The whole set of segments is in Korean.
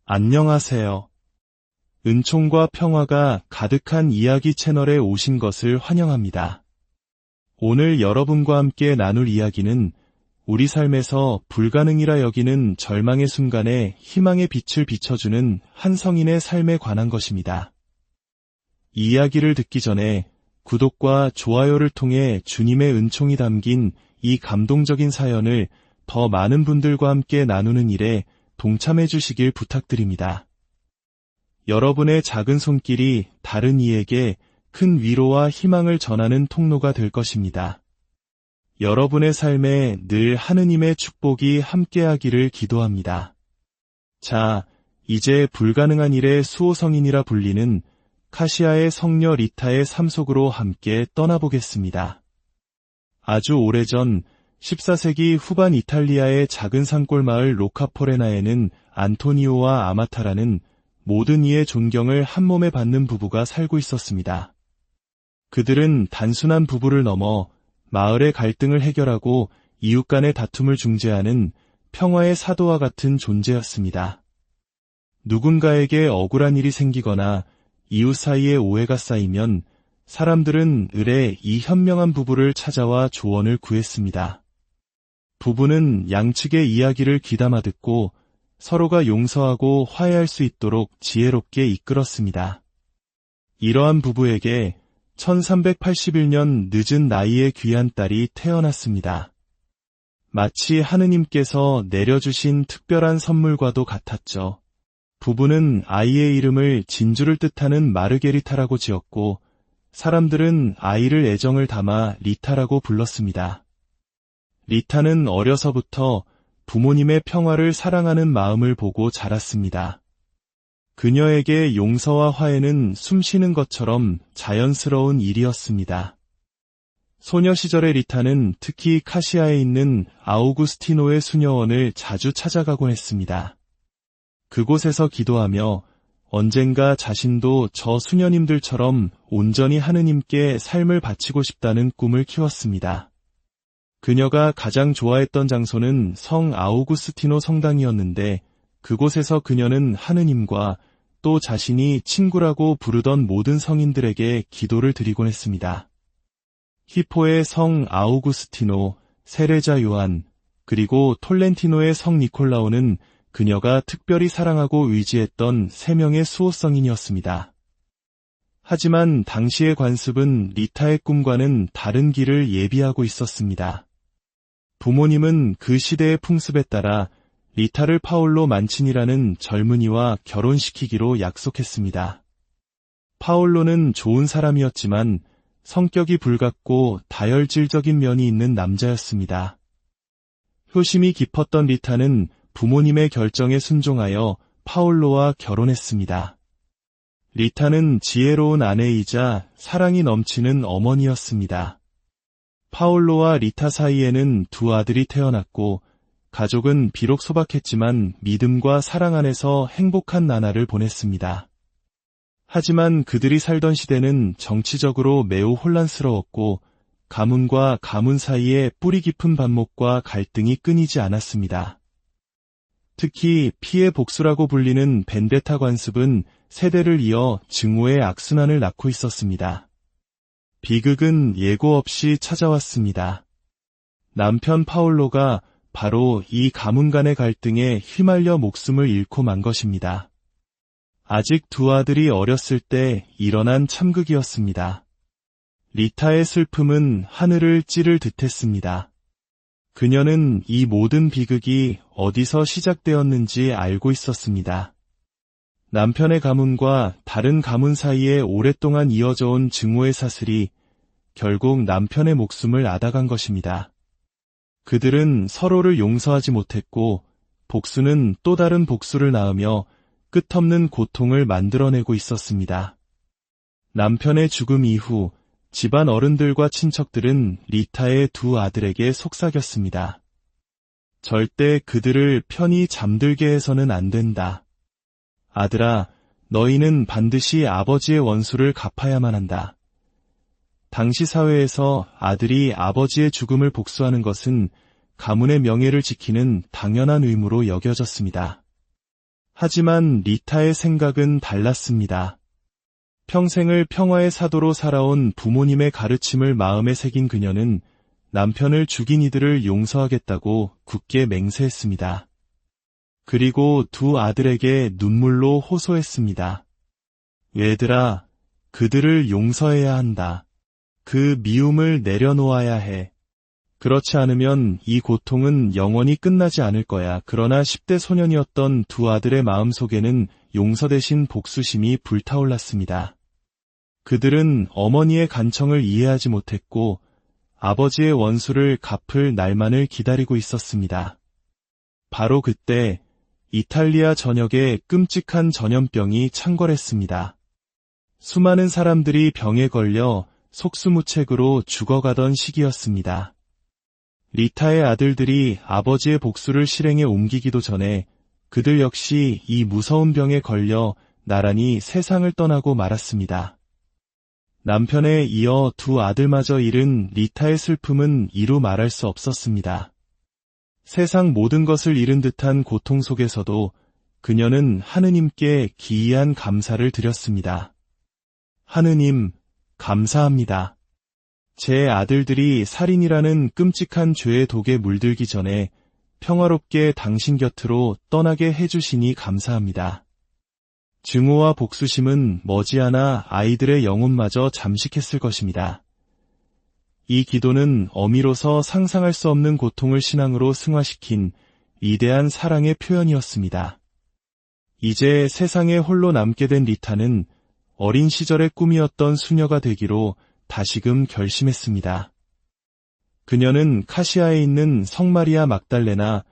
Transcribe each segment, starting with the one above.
안녕하세요. 은총과 평화가 가득한 이야기 채널에 오신 것을 환영합니다. 오늘 여러분과 함께 나눌 이야기는 우리 삶에서 불가능이라 여기는 절망의 순간에 희망의 빛을 비춰주는 한 성인의 삶에 관한 것입니다. 이 이야기를 듣기 전에 구독과 좋아요를 통해 주님의 은총이 담긴 이 감동적인 사연을 더 많은 분들과 함께 나누는 일에 동참해 주시길 부탁드립니다. 여러분의 작은 손길이 다른 이에게 큰 위로와 희망을 전하는 통로가 될 것입니다. 여러분의 삶에 늘 하느님의 축복이 함께하기를 기도합니다. 자, 이제 불가능한 일의 수호성인이라 불리는 카시아의 성녀 리타의 삶 속으로 함께 떠나보겠습니다. 아주 오래전 14세기 후반 이탈리아의 작은 산골 마을 로카포레나에는 안토니오와 아마타라는 모든 이의 존경을 한몸에 받는 부부가 살고 있었습니다. 그들은 단순한 부부를 넘어 마을의 갈등을 해결하고 이웃 간의 다툼을 중재하는 평화의 사도와 같은 존재였습니다. 누군가에게 억울한 일이 생기거나 이웃 사이에 오해가 쌓이면 사람들은 을에 이 현명한 부부를 찾아와 조언을 구했습니다. 부부는 양측의 이야기를 귀담아 듣고 서로가 용서하고 화해할 수 있도록 지혜롭게 이끌었습니다. 이러한 부부에게 1381년 늦은 나이에 귀한 딸이 태어났습니다. 마치 하느님께서 내려주신 특별한 선물과도 같았죠. 부부는 아이의 이름을 진주를 뜻하는 마르게리타라고 지었고 사람들은 아이를 애정을 담아 리타라고 불렀습니다. 리타는 어려서부터 부모님의 평화를 사랑하는 마음을 보고 자랐습니다. 그녀에게 용서와 화해는 숨쉬는 것처럼 자연스러운 일이었습니다. 소녀 시절의 리타는 특히 카시아에 있는 아우구스티노의 수녀원을 자주 찾아가곤 했습니다. 그곳에서 기도하며 언젠가 자신도 저 수녀님들처럼 온전히 하느님께 삶을 바치고 싶다는 꿈을 키웠습니다. 그녀가 가장 좋아했던 장소는 성 아우구스티노 성당이었는데 그곳에서 그녀는 하느님과 또 자신이 친구라고 부르던 모든 성인들에게 기도를 드리곤 했습니다. 히포의 성 아우구스티노, 세레자 요한, 그리고 톨렌티노의 성 니콜라오는 그녀가 특별히 사랑하고 의지했던 3명의 수호성인이었습니다. 하지만 당시의 관습은 리타의 꿈과는 다른 길을 예비하고 있었습니다. 부모님은 그 시대의 풍습에 따라 리타를 파올로 만친이라는 젊은이와 결혼시키기로 약속했습니다. 파올로는 좋은 사람이었지만 성격이 불같고 다혈질적인 면이 있는 남자였습니다. 효심이 깊었던 리타는 부모님의 결정에 순종하여 파올로와 결혼했습니다. 리타는 지혜로운 아내이자 사랑이 넘치는 어머니였습니다. 파올로와 리타 사이에는 2 아들이 태어났고 가족은 비록 소박했지만 믿음과 사랑 안에서 행복한 나날을 보냈습니다. 하지만 그들이 살던 시대는 정치적으로 매우 혼란스러웠고 가문과 가문 사이에 뿌리 깊은 반목과 갈등이 끊이지 않았습니다. 특히 피해 복수라고 불리는 벤데타 관습은 세대를 이어 증오의 악순환을 낳고 있었습니다. 비극은 예고 없이 찾아왔습니다. 남편 파올로가 바로 이 가문 간의 갈등에 휘말려 목숨을 잃고 만 것입니다. 아직 2 아들이 어렸을 때 일어난 참극이었습니다. 리타의 슬픔은 하늘을 찌를 듯했습니다. 그녀는 이 모든 비극이 어디서 시작되었는지 알고 있었습니다. 남편의 가문과 다른 가문 사이에 오랫동안 이어져 온 증오의 사슬이 결국 남편의 목숨을 앗아간 것입니다. 그들은 서로를 용서하지 못했고 복수는 또 다른 복수를 낳으며 끝없는 고통을 만들어내고 있었습니다. 남편의 죽음 이후 집안 어른들과 친척들은 리타의 2 아들에게 속삭였습니다. 절대 그들을 편히 잠들게 해서는 안 된다. 아들아, 너희는 반드시 아버지의 원수를 갚아야만 한다. 당시 사회에서 아들이 아버지의 죽음을 복수하는 것은 가문의 명예를 지키는 당연한 의무로 여겨졌습니다. 하지만 리타의 생각은 달랐습니다. 평생을 평화의 사도로 살아온 부모님의 가르침을 마음에 새긴 그녀는 남편을 죽인 이들을 용서하겠다고 굳게 맹세했습니다. 그리고 두 아들에게 눈물로 호소했습니다. 얘들아, 그들을 용서해야 한다. 그 미움을 내려놓아야 해. 그렇지 않으면 이 고통은 영원히 끝나지 않을 거야. 그러나 10대 소년이었던 두 아들의 마음속에는 용서 대신 복수심이 불타올랐습니다. 그들은 어머니의 간청을 이해하지 못했고 아버지의 원수를 갚을 날만을 기다리고 있었습니다. 바로 그때 이탈리아 전역에 끔찍한 전염병이 창궐했습니다. 수많은 사람들이 병에 걸려 속수무책으로 죽어가던 시기였습니다. 리타의 아들들이 아버지의 복수를 실행에 옮기기도 전에 그들 역시 이 무서운 병에 걸려 나란히 세상을 떠나고 말았습니다. 남편에 이어 두 아들마저 잃은 리타의 슬픔은 이루 말할 수 없었습니다. 세상 모든 것을 잃은 듯한 고통 속에서도 그녀는 하느님께 기이한 감사를 드렸습니다. 하느님, 감사합니다. 제 아들들이 살인이라는 끔찍한 죄의 독에 물들기 전에 평화롭게 당신 곁으로 떠나게 해주시니 감사합니다. 증오와 복수심은 머지않아 아이들의 영혼마저 잠식했을 것입니다. 이 기도는 어미로서 상상할 수 없는 고통을 신앙으로 승화시킨 위대한 사랑의 표현이었습니다. 이제 세상에 홀로 남게 된 리타는 어린 시절의 꿈이었던 수녀가 되기로 다시금 결심했습니다. 그녀는 카시아에 있는 성마리아 막달레나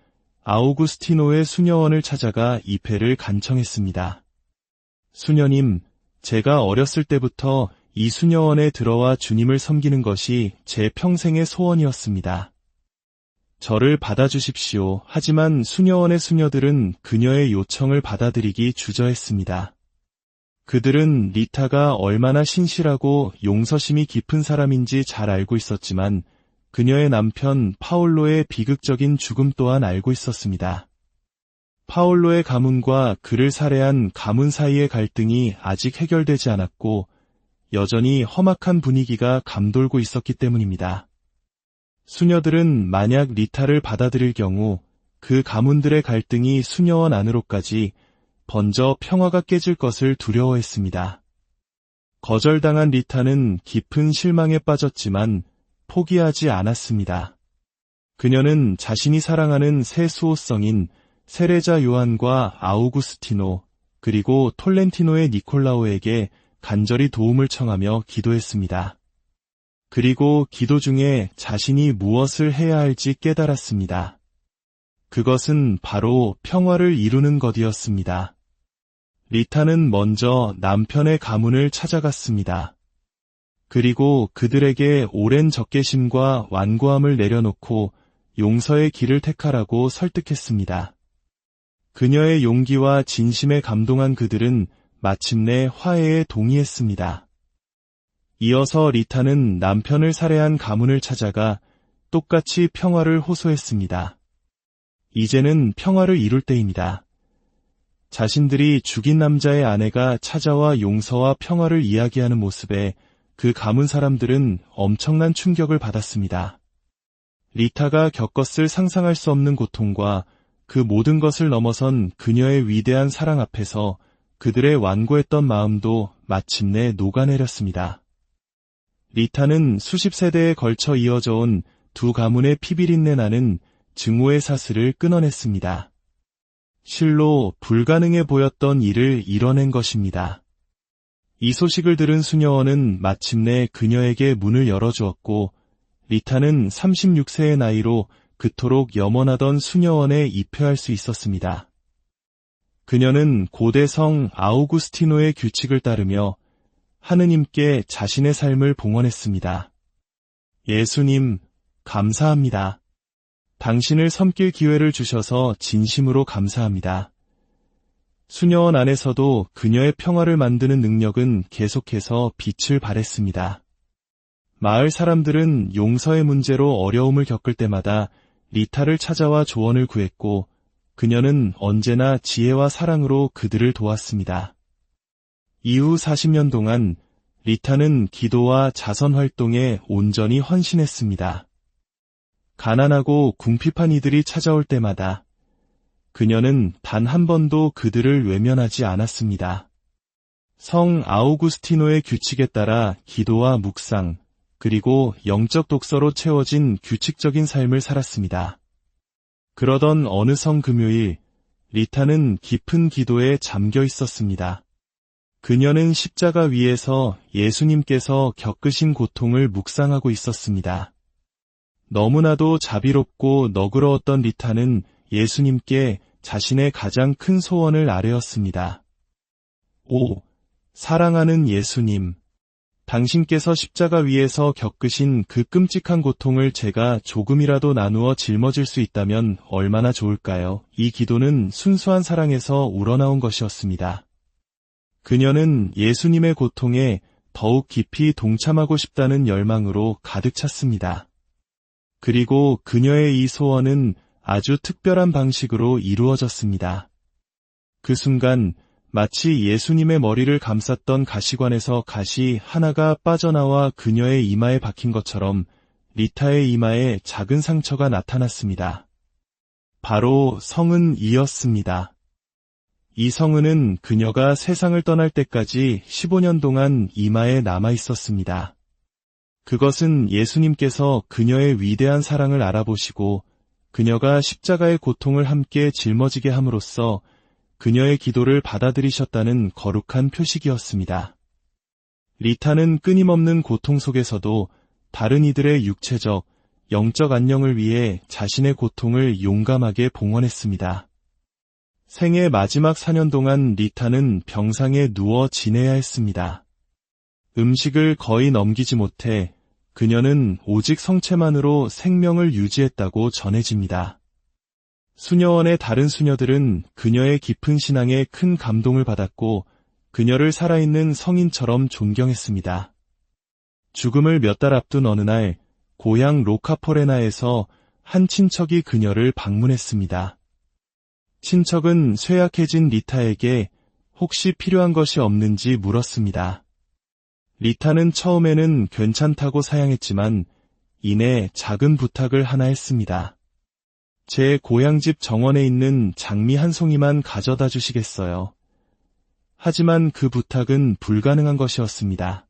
아우구스티노의 수녀원을 찾아가 입회를 간청했습니다. 수녀님, 제가 어렸을 때부터 이 수녀원에 들어와 주님을 섬기는 것이 제 평생의 소원이었습니다. 저를 받아주십시오. 하지만 수녀원의 수녀들은 그녀의 요청을 받아들이기 주저했습니다. 그들은 리타가 얼마나 신실하고 용서심이 깊은 사람인지 잘 알고 있었지만 그녀의 남편 파올로의 비극적인 죽음 또한 알고 있었습니다. 파올로의 가문과 그를 살해한 가문 사이의 갈등이 아직 해결되지 않았고 여전히 험악한 분위기가 감돌고 있었기 때문입니다. 수녀들은 만약 리타를 받아들일 경우 그 가문들의 갈등이 수녀원 안으로까지 번져 평화가 깨질 것을 두려워했습니다. 거절당한 리타는 깊은 실망에 빠졌지만 포기하지 않았습니다. 그녀는 자신이 사랑하는 세 수호성인 세레자 요한과 아우구스티노 그리고 톨렌티노의 니콜라오에게 간절히 도움을 청하며 기도했습니다. 그리고 기도 중에 자신이 무엇을 해야 할지 깨달았습니다. 그것은 바로 평화를 이루는 것이었습니다. 리타는 먼저 남편의 가문을 찾아갔습니다. 그리고 그들에게 오랜 적개심과 완고함을 내려놓고 용서의 길을 택하라고 설득했습니다. 그녀의 용기와 진심에 감동한 그들은 마침내 화해에 동의했습니다. 이어서 리타는 남편을 살해한 가문을 찾아가 똑같이 평화를 호소했습니다. 이제는 평화를 이룰 때입니다. 자신들이 죽인 남자의 아내가 찾아와 용서와 평화를 이야기하는 모습에 그 가문 사람들은 엄청난 충격을 받았습니다. 리타가 겪었을 상상할 수 없는 고통과 그 모든 것을 넘어선 그녀의 위대한 사랑 앞에서 그들의 완고했던 마음도 마침내 녹아내렸습니다. 리타는 수십 세대에 걸쳐 이어져 온 두 가문의 피비린내 나는 증오의 사슬을 끊어냈습니다. 실로 불가능해 보였던 일을 이뤄낸 것입니다. 이 소식을 들은 수녀원은 마침내 그녀에게 문을 열어주었고 리타는 36세의 나이로 그토록 염원하던 수녀원에 입회할 수 있었습니다. 그녀는 고대 성 아우구스티노의 규칙을 따르며 하느님께 자신의 삶을 봉헌했습니다. 예수님, 감사합니다. 당신을 섬길 기회를 주셔서 진심으로 감사합니다. 수녀원 안에서도 그녀의 평화를 만드는 능력은 계속해서 빛을 발했습니다. 마을 사람들은 용서의 문제로 어려움을 겪을 때마다 리타를 찾아와 조언을 구했고 그녀는 언제나 지혜와 사랑으로 그들을 도왔습니다. 이후 40년 동안 리타는 기도와 자선 활동에 온전히 헌신했습니다. 가난하고 궁핍한 이들이 찾아올 때마다 그녀는 단 한 번도 그들을 외면하지 않았습니다. 성 아우구스티노의 규칙에 따라 기도와 묵상, 그리고 영적 독서로 채워진 규칙적인 삶을 살았습니다. 그러던 어느 성 금요일, 리타는 깊은 기도에 잠겨 있었습니다. 그녀는 십자가 위에서 예수님께서 겪으신 고통을 묵상하고 있었습니다. 너무나도 자비롭고 너그러웠던 리타는 예수님께 자신의 가장 큰 소원을 아뢰었습니다. 오, 사랑하는 예수님, 당신께서 십자가 위에서 겪으신 그 끔찍한 고통을 제가 조금이라도 나누어 짊어질 수 있다면 얼마나 좋을까요? 이 기도는 순수한 사랑에서 우러나온 것이었습니다. 그녀는 예수님의 고통에 더욱 깊이 동참하고 싶다는 열망으로 가득 찼습니다. 그리고 그녀의 이 소원은 아주 특별한 방식으로 이루어졌습니다. 그 순간 마치 예수님의 머리를 감쌌던 가시관에서 가시 하나가 빠져나와 그녀의 이마에 박힌 것처럼 리타의 이마에 작은 상처가 나타났습니다. 바로 성은이었습니다. 이 성은은 그녀가 세상을 떠날 때까지 15년 동안 이마에 남아 있었습니다. 그것은 예수님께서 그녀의 위대한 사랑을 알아보시고 그녀가 십자가의 고통을 함께 짊어지게 함으로써 그녀의 기도를 받아들이셨다는 거룩한 표식이었습니다. 리타는 끊임없는 고통 속에서도 다른 이들의 육체적, 영적 안녕을 위해 자신의 고통을 용감하게 봉헌했습니다. 생애 마지막 4년 동안 리타는 병상에 누워 지내야 했습니다. 음식을 거의 넘기지 못해 그녀는 오직 성체만으로 생명을 유지했다고 전해집니다. 수녀원의 다른 수녀들은 그녀의 깊은 신앙에 큰 감동을 받았고 그녀를 살아있는 성인처럼 존경했습니다. 죽음을 몇 달 앞둔 어느 날 고향 로카포레나에서 한 친척이 그녀를 방문했습니다. 친척은 쇠약해진 리타에게 혹시 필요한 것이 없는지 물었습니다. 리타는 처음에는 괜찮다고 사양했지만 이내 작은 부탁을 하나 했습니다. 제 고향집 정원에 있는 장미 한 송이만 가져다 주시겠어요? 하지만 그 부탁은 불가능한 것이었습니다.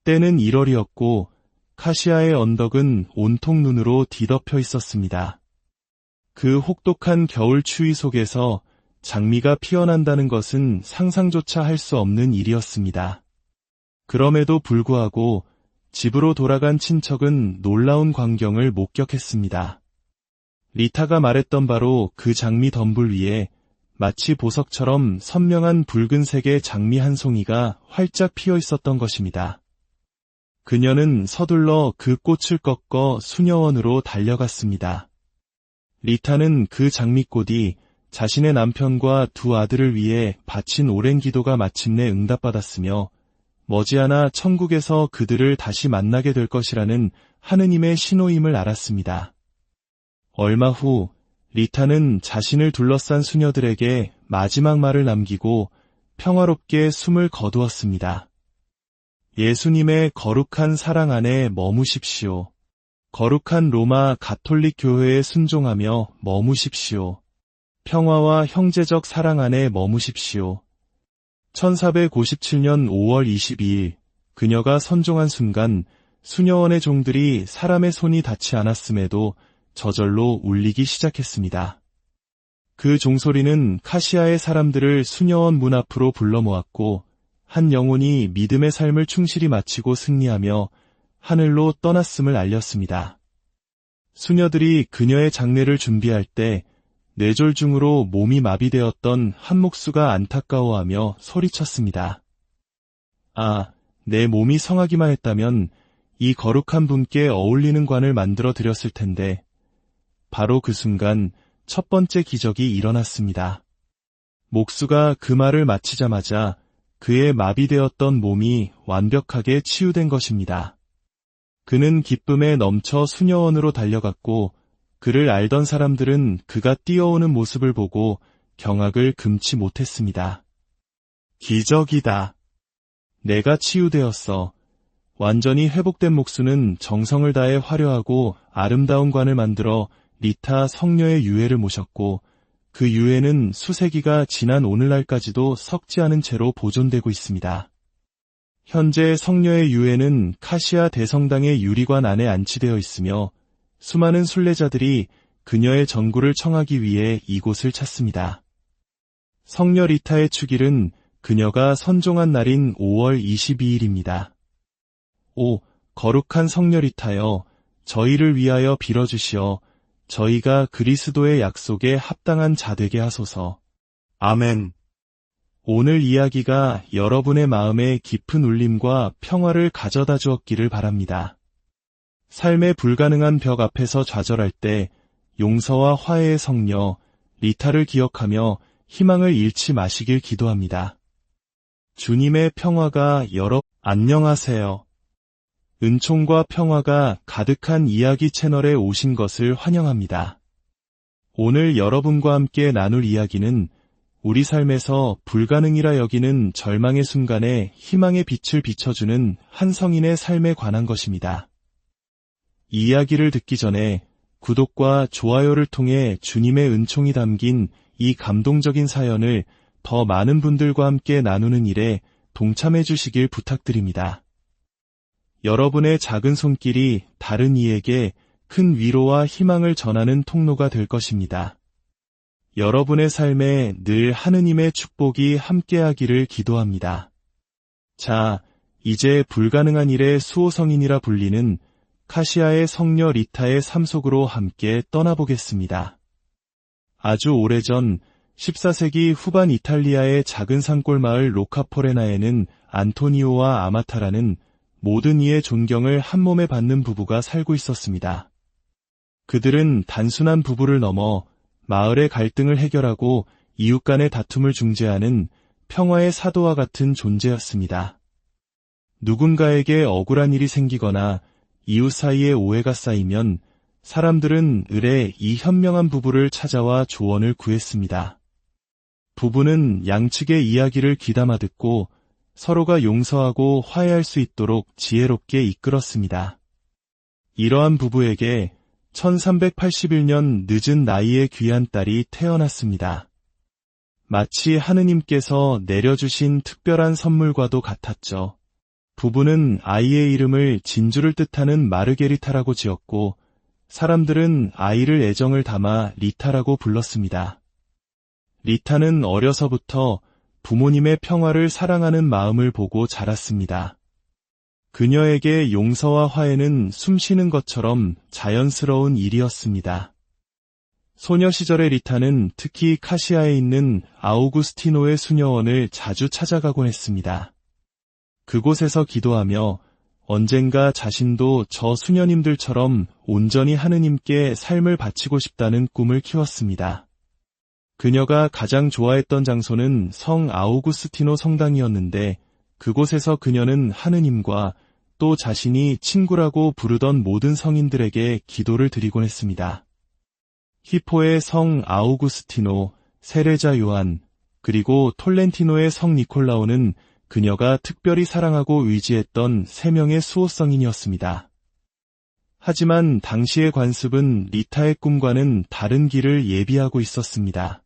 때는 1월이었고 카시아의 언덕은 온통 눈으로 뒤덮여 있었습니다. 그 혹독한 겨울 추위 속에서 장미가 피어난다는 것은 상상조차 할 수 없는 일이었습니다. 그럼에도 불구하고 집으로 돌아간 친척은 놀라운 광경을 목격했습니다. 리타가 말했던 바로 그 장미 덤불 위에 마치 보석처럼 선명한 붉은색의 장미 한 송이가 활짝 피어 있었던 것입니다. 그녀는 서둘러 그 꽃을 꺾어 수녀원으로 달려갔습니다. 리타는 그 장미꽃이 자신의 남편과 두 아들을 위해 바친 오랜 기도가 마침내 응답받았으며 머지않아 천국에서 그들을 다시 만나게 될 것이라는 하느님의 신호임을 알았습니다. 얼마 후 리타는 자신을 둘러싼 수녀들에게 마지막 말을 남기고 평화롭게 숨을 거두었습니다. 예수님의 거룩한 사랑 안에 머무십시오. 거룩한 로마 가톨릭 교회에 순종하며 머무십시오. 평화와 형제적 사랑 안에 머무십시오. 1497년 5월 22일 그녀가 선종한 순간 수녀원의 종들이 사람의 손이 닿지 않았음에도 저절로 울리기 시작했습니다. 그 종소리는 카시아의 사람들을 수녀원 문 앞으로 불러 모았고 한 영혼이 믿음의 삶을 충실히 마치고 승리하며 하늘로 떠났음을 알렸습니다. 수녀들이 그녀의 장례를 준비할 때 뇌졸중으로 몸이 마비되었던 한 목수가 안타까워하며 소리쳤습니다. 아, 내 몸이 성하기만 했다면 이 거룩한 분께 어울리는 관을 만들어 드렸을 텐데. 바로 그 순간 첫 번째 기적이 일어났습니다. 목수가 그 말을 마치자마자 그의 마비되었던 몸이 완벽하게 치유된 것입니다. 그는 기쁨에 넘쳐 수녀원으로 달려갔고 그를 알던 사람들은 그가 뛰어오는 모습을 보고 경악을 금치 못했습니다. 기적이다. 내가 치유되었어. 완전히 회복된 목수는 정성을 다해 화려하고 아름다운 관을 만들어 리타 성녀의 유해를 모셨고 그 유해는 수세기가 지난 오늘날까지도 썩지 않은 채로 보존되고 있습니다. 현재 성녀의 유해는 카시아 대성당의 유리관 안에 안치되어 있으며 수많은 순례자들이 그녀의 전구를 청하기 위해 이곳을 찾습니다. 성녀 리타의 축일은 그녀가 선종한 날인 5월 22일입니다. 오, 거룩한 성녀 리타여, 저희를 위하여 빌어주시어 저희가 그리스도의 약속에 합당한 자 되게 하소서. 아멘. 오늘 이야기가 여러분의 마음에 깊은 울림과 평화를 가져다 주었기를 바랍니다. 삶의 불가능한 벽 앞에서 좌절할 때 용서와 화해의 성녀 리타를 기억하며 희망을 잃지 마시길 기도합니다. 주님의 평화가 안녕하세요. 은총과 평화가 가득한 이야기 채널에 오신 것을 환영합니다. 오늘 여러분과 함께 나눌 이야기는 우리 삶에서 불가능이라 여기는 절망의 순간에 희망의 빛을 비춰주는 한 성인의 삶에 관한 것입니다. 이 이야기를 듣기 전에 구독과 좋아요를 통해 주님의 은총이 담긴 이 감동적인 사연을 더 많은 분들과 함께 나누는 일에 동참해 주시길 부탁드립니다. 여러분의 작은 손길이 다른 이에게 큰 위로와 희망을 전하는 통로가 될 것입니다. 여러분의 삶에 늘 하느님의 축복이 함께하기를 기도합니다. 자, 이제 불가능한 일의 수호성인이라 불리는 카시아의 성녀 리타의 삶 속으로 함께 떠나보겠습니다. 아주 오래전 14세기 후반 이탈리아의 작은 산골 마을 로카포레나에는 안토니오와 아마타라는 모든 이의 존경을 한몸에 받는 부부가 살고 있었습니다. 그들은 단순한 부부를 넘어 마을의 갈등을 해결하고 이웃 간의 다툼을 중재하는 평화의 사도와 같은 존재였습니다. 누군가에게 억울한 일이 생기거나 이웃 사이에 오해가 쌓이면 사람들은 을에 이 현명한 부부를 찾아와 조언을 구했습니다. 부부는 양측의 이야기를 귀담아 듣고 서로가 용서하고 화해할 수 있도록 지혜롭게 이끌었습니다. 이러한 부부에게 1381년 늦은 나이에 귀한 딸이 태어났습니다. 마치 하느님께서 내려주신 특별한 선물과도 같았죠. 부부는 아이의 이름을 진주를 뜻하는 마르게리타라고 지었고 사람들은 아이를 애정을 담아 리타라고 불렀습니다. 리타는 어려서부터 부모님의 평화를 사랑하는 마음을 보고 자랐습니다. 그녀에게 용서와 화해는 숨쉬는 것처럼 자연스러운 일이었습니다. 소녀 시절의 리타는 특히 카시아에 있는 아우구스티노의 수녀원을 자주 찾아가곤 했습니다. 그곳에서 기도하며 언젠가 자신도 저 수녀님들처럼 온전히 하느님께 삶을 바치고 싶다는 꿈을 키웠습니다. 그녀가 가장 좋아했던 장소는 성 아우구스티노 성당이었는데 그곳에서 그녀는 하느님과 또 자신이 친구라고 부르던 모든 성인들에게 기도를 드리곤 했습니다. 히포의 성 아우구스티노, 세레자 요한, 그리고 톨렌티노의 성 니콜라오는 그녀가 특별히 사랑하고 의지했던 3명의 수호성인이었습니다. 하지만 당시의 관습은 리타의 꿈과는 다른 길을 예비하고 있었습니다.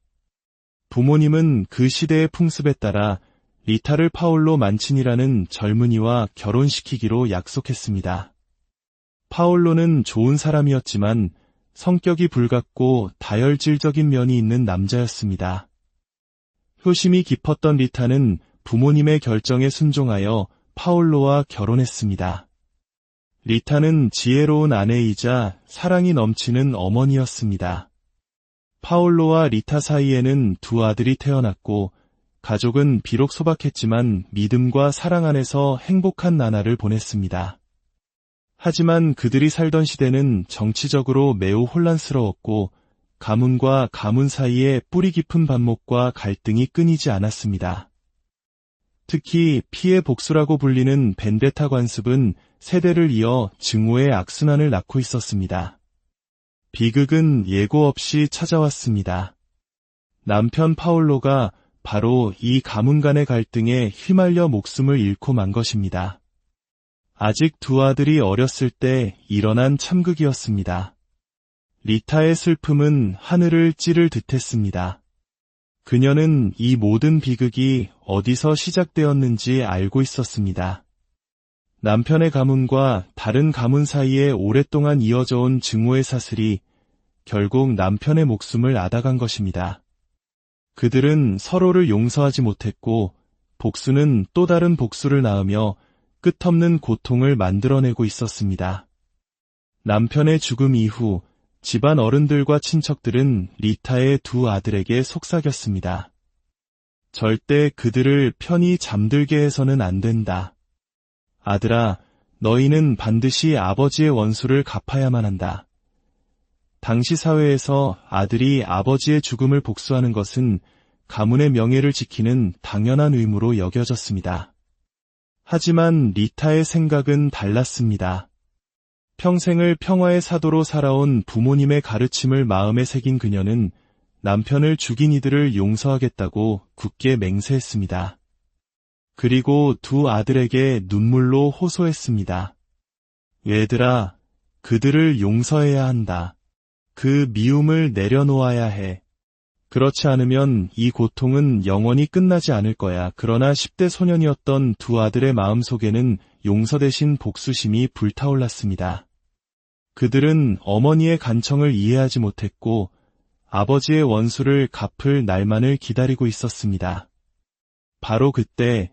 부모님은 그 시대의 풍습에 따라 리타를 파올로 만친이라는 젊은이와 결혼시키기로 약속했습니다. 파올로는 좋은 사람이었지만 성격이 불같고 다혈질적인 면이 있는 남자였습니다. 효심이 깊었던 리타는 부모님의 결정에 순종하여 파올로와 결혼했습니다. 리타는 지혜로운 아내이자 사랑이 넘치는 어머니였습니다. 파올로와 리타 사이에는 2 아들이 태어났고 가족은 비록 소박했지만 믿음과 사랑 안에서 행복한 나날을 보냈습니다. 하지만 그들이 살던 시대는 정치적으로 매우 혼란스러웠고 가문과 가문 사이에 뿌리 깊은 반목과 갈등이 끊이지 않았습니다. 특히 피해 복수라고 불리는 벤데타 관습은 세대를 이어 증오의 악순환을 낳고 있었습니다. 비극은 예고 없이 찾아왔습니다. 남편 파올로가 바로 이 가문 간의 갈등에 휘말려 목숨을 잃고 만 것입니다. 아직 두 아들이 어렸을 때 일어난 참극이었습니다. 리타의 슬픔은 하늘을 찌를 듯했습니다. 그녀는 이 모든 비극이 어디서 시작되었는지 알고 있었습니다. 남편의 가문과 다른 가문 사이에 오랫동안 이어져 온 증오의 사슬이 결국 남편의 목숨을 앗아간 것입니다. 그들은 서로를 용서하지 못했고 복수는 또 다른 복수를 낳으며 끝없는 고통을 만들어내고 있었습니다. 남편의 죽음 이후 집안 어른들과 친척들은 리타의 두 아들에게 속삭였습니다. 절대 그들을 편히 잠들게 해서는 안 된다. 아들아, 너희는 반드시 아버지의 원수를 갚아야만 한다. 당시 사회에서 아들이 아버지의 죽음을 복수하는 것은 가문의 명예를 지키는 당연한 의무로 여겨졌습니다. 하지만 리타의 생각은 달랐습니다. 평생을 평화의 사도로 살아온 부모님의 가르침을 마음에 새긴 그녀는 남편을 죽인 이들을 용서하겠다고 굳게 맹세했습니다. 그리고 두 아들에게 눈물로 호소했습니다. 얘들아, 그들을 용서해야 한다. 그 미움을 내려놓아야 해. 그렇지 않으면 이 고통은 영원히 끝나지 않을 거야. 그러나 10대 소년이었던 두 아들의 마음속에는 용서 대신 복수심이 불타올랐습니다. 그들은 어머니의 간청을 이해하지 못했고 아버지의 원수를 갚을 날만을 기다리고 있었습니다. 바로 그때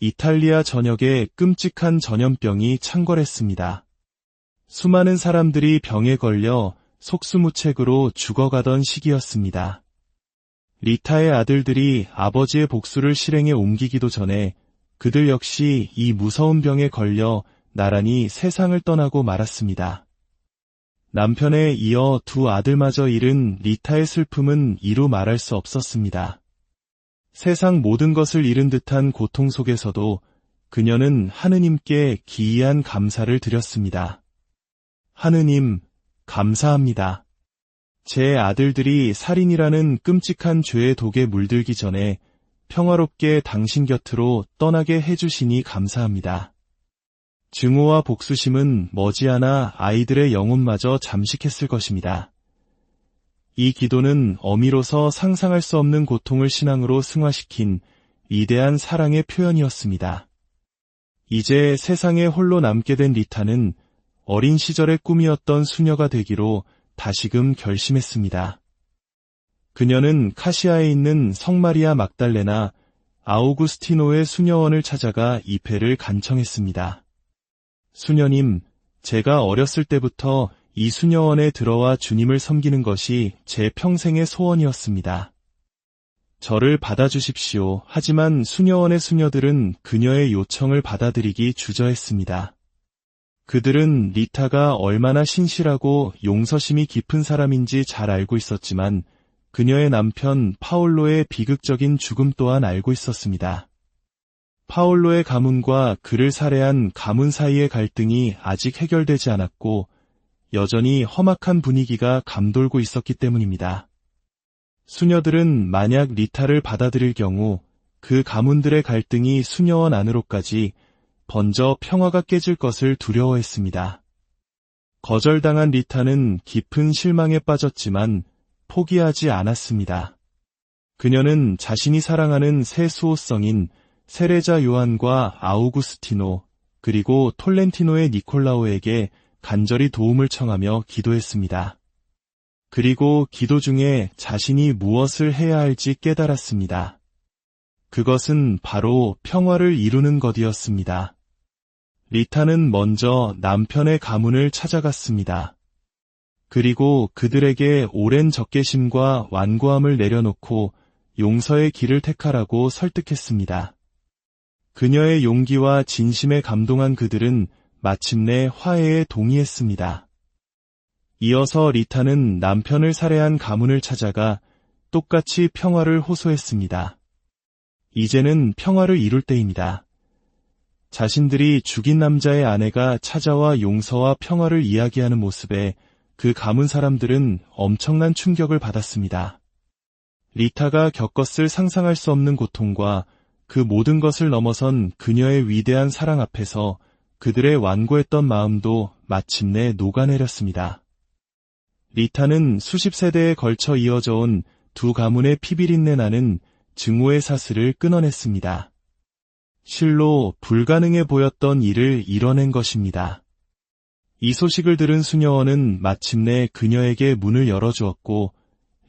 이탈리아 전역에 끔찍한 전염병이 창궐했습니다. 수많은 사람들이 병에 걸려 속수무책으로 죽어가던 시기였습니다. 리타의 아들들이 아버지의 복수를 실행에 옮기기도 전에 그들 역시 이 무서운 병에 걸려 나란히 세상을 떠나고 말았습니다. 남편에 이어 두 아들마저 잃은 리타의 슬픔은 이루 말할 수 없었습니다. 세상 모든 것을 잃은 듯한 고통 속에서도 그녀는 하느님께 기이한 감사를 드렸습니다. 하느님, 감사합니다. 제 아들들이 살인이라는 끔찍한 죄의 독에 물들기 전에 평화롭게 당신 곁으로 떠나게 해주시니 감사합니다. 증오와 복수심은 머지않아 아이들의 영혼마저 잠식했을 것입니다. 이 기도는 어미로서 상상할 수 없는 고통을 신앙으로 승화시킨 위대한 사랑의 표현이었습니다. 이제 세상에 홀로 남게 된 리타는 어린 시절의 꿈이었던 수녀가 되기로 다시금 결심했습니다. 그녀는 카시아에 있는 성마리아 막달레나 아우구스티노의 수녀원을 찾아가 입회를 간청했습니다. 수녀님, 제가 어렸을 때부터 이 수녀원에 들어와 주님을 섬기는 것이 제 평생의 소원이었습니다. 저를 받아주십시오. 하지만 수녀원의 수녀들은 그녀의 요청을 받아들이기 주저했습니다. 그들은 리타가 얼마나 신실하고 용서심이 깊은 사람인지 잘 알고 있었지만 그녀의 남편 파올로의 비극적인 죽음 또한 알고 있었습니다. 파올로의 가문과 그를 살해한 가문 사이의 갈등이 아직 해결되지 않았고 여전히 험악한 분위기가 감돌고 있었기 때문입니다. 수녀들은 만약 리타를 받아들일 경우 그 가문들의 갈등이 수녀원 안으로까지 번져 평화가 깨질 것을 두려워했습니다. 거절당한 리타는 깊은 실망에 빠졌지만 포기하지 않았습니다. 그녀는 자신이 사랑하는 세 수호성인 세레자 요한과 아우구스티노 그리고 톨렌티노의 니콜라오에게 간절히 도움을 청하며 기도했습니다. 그리고 기도 중에 자신이 무엇을 해야 할지 깨달았습니다. 그것은 바로 평화를 이루는 것이었습니다. 리타는 먼저 남편의 가문을 찾아갔습니다. 그리고 그들에게 오랜 적개심과 완고함을 내려놓고 용서의 길을 택하라고 설득했습니다. 그녀의 용기와 진심에 감동한 그들은 마침내 화해에 동의했습니다. 이어서 리타는 남편을 살해한 가문을 찾아가 똑같이 평화를 호소했습니다. 이제는 평화를 이룰 때입니다. 자신들이 죽인 남자의 아내가 찾아와 용서와 평화를 이야기하는 모습에 그 가문 사람들은 엄청난 충격을 받았습니다. 리타가 겪었을 상상할 수 없는 고통과 그 모든 것을 넘어선 그녀의 위대한 사랑 앞에서 그들의 완고했던 마음도 마침내 녹아내렸습니다. 리타는 수십 세대에 걸쳐 이어져 온 두 가문의 피비린내 나는 증오의 사슬을 끊어냈습니다. 실로 불가능해 보였던 일을 이뤄낸 것입니다. 이 소식을 들은 수녀원은 마침내 그녀에게 문을 열어주었고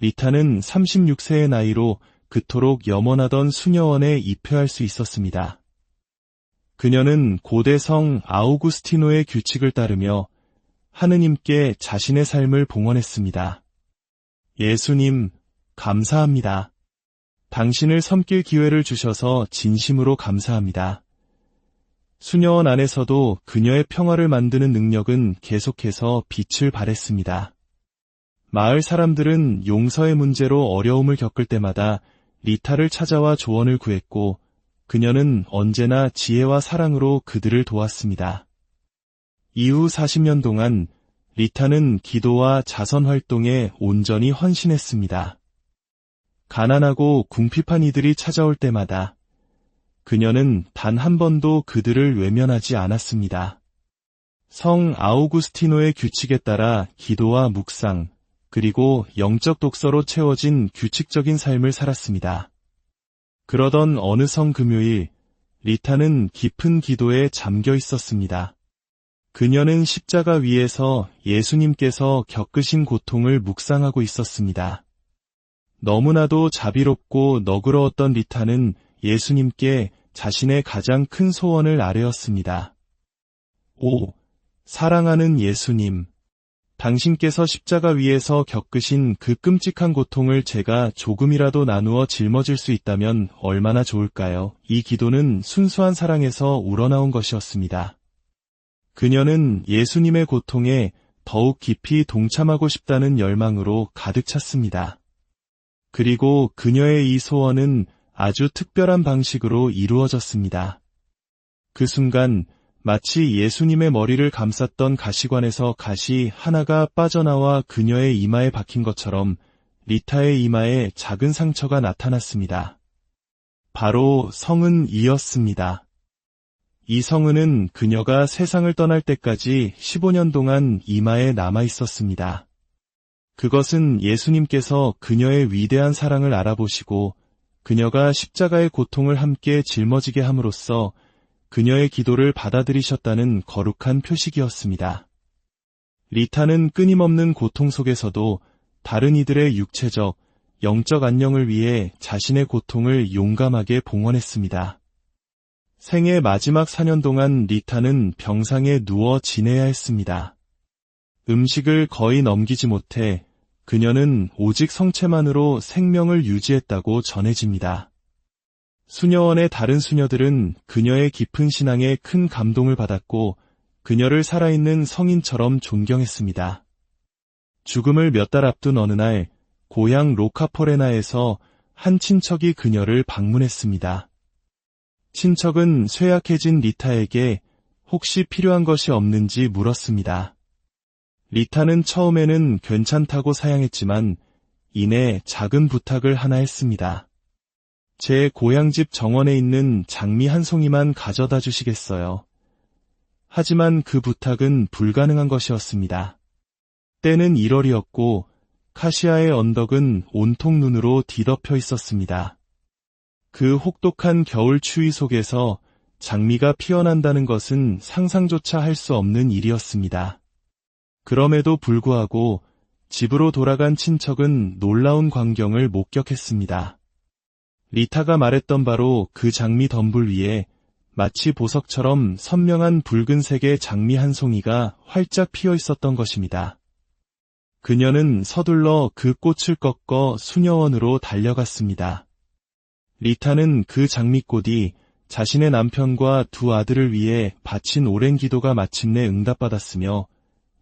리타는 36세의 나이로 그토록 염원하던 수녀원에 입회할 수 있었습니다. 그녀는 고대 성 아우구스티노의 규칙을 따르며 하느님께 자신의 삶을 봉헌했습니다. 예수님, 감사합니다. 당신을 섬길 기회를 주셔서 진심으로 감사합니다. 수녀원 안에서도 그녀의 평화를 만드는 능력은 계속해서 빛을 발했습니다. 마을 사람들은 용서의 문제로 어려움을 겪을 때마다 리타를 찾아와 조언을 구했고 그녀는 언제나 지혜와 사랑으로 그들을 도왔습니다. 이후 40년 동안 리타는 기도와 자선 활동에 온전히 헌신했습니다. 가난하고 궁핍한 이들이 찾아올 때마다 그녀는 단 한 번도 그들을 외면하지 않았습니다. 성 아우구스티노의 규칙에 따라 기도와 묵상, 그리고 영적 독서로 채워진 규칙적인 삶을 살았습니다. 그러던 어느 성 금요일, 리타는 깊은 기도에 잠겨 있었습니다. 그녀는 십자가 위에서 예수님께서 겪으신 고통을 묵상하고 있었습니다. 너무나도 자비롭고 너그러웠던 리타는 예수님께 자신의 가장 큰 소원을 아뢰었습니다. 오, 사랑하는 예수님, 당신께서 십자가 위에서 겪으신 그 끔찍한 고통을 제가 조금이라도 나누어 짊어질 수 있다면 얼마나 좋을까요? 이 기도는 순수한 사랑에서 우러나온 것이었습니다. 그녀는 예수님의 고통에 더욱 깊이 동참하고 싶다는 열망으로 가득 찼습니다. 그리고 그녀의 이 소원은 아주 특별한 방식으로 이루어졌습니다. 그 순간 마치 예수님의 머리를 감쌌던 가시관에서 가시 하나가 빠져나와 그녀의 이마에 박힌 것처럼 리타의 이마에 작은 상처가 나타났습니다. 바로 성은이었습니다. 이 성은은 그녀가 세상을 떠날 때까지 15년 동안 이마에 남아 있었습니다. 그것은 예수님께서 그녀의 위대한 사랑을 알아보시고 그녀가 십자가의 고통을 함께 짊어지게 함으로써 그녀의 기도를 받아들이셨다는 거룩한 표식이었습니다. 리타는 끊임없는 고통 속에서도 다른 이들의 육체적, 영적 안녕을 위해 자신의 고통을 용감하게 봉헌했습니다. 생애 마지막 4년 동안 리타는 병상에 누워 지내야 했습니다. 음식을 거의 넘기지 못해 그녀는 오직 성체만으로 생명을 유지했다고 전해집니다. 수녀원의 다른 수녀들은 그녀의 깊은 신앙에 큰 감동을 받았고 그녀를 살아있는 성인처럼 존경했습니다. 죽음을 몇 달 앞둔 어느 날 고향 로카포레나에서 한 친척이 그녀를 방문했습니다. 친척은 쇠약해진 리타에게 혹시 필요한 것이 없는지 물었습니다. 리타는 처음에는 괜찮다고 사양했지만 이내 작은 부탁을 하나 했습니다. 제 고향집 정원에 있는 장미 한 송이만 가져다 주시겠어요? 하지만 그 부탁은 불가능한 것이었습니다. 때는 1월이었고 카시아의 언덕은 온통 눈으로 뒤덮여 있었습니다. 그 혹독한 겨울 추위 속에서 장미가 피어난다는 것은 상상조차 할 수 없는 일이었습니다. 그럼에도 불구하고 집으로 돌아간 친척은 놀라운 광경을 목격했습니다. 리타가 말했던 바로 그 장미 덤불 위에 마치 보석처럼 선명한 붉은색의 장미 한 송이가 활짝 피어 있었던 것입니다. 그녀는 서둘러 그 꽃을 꺾어 수녀원으로 달려갔습니다. 리타는 그 장미꽃이 자신의 남편과 두 아들을 위해 바친 오랜 기도가 마침내 응답받았으며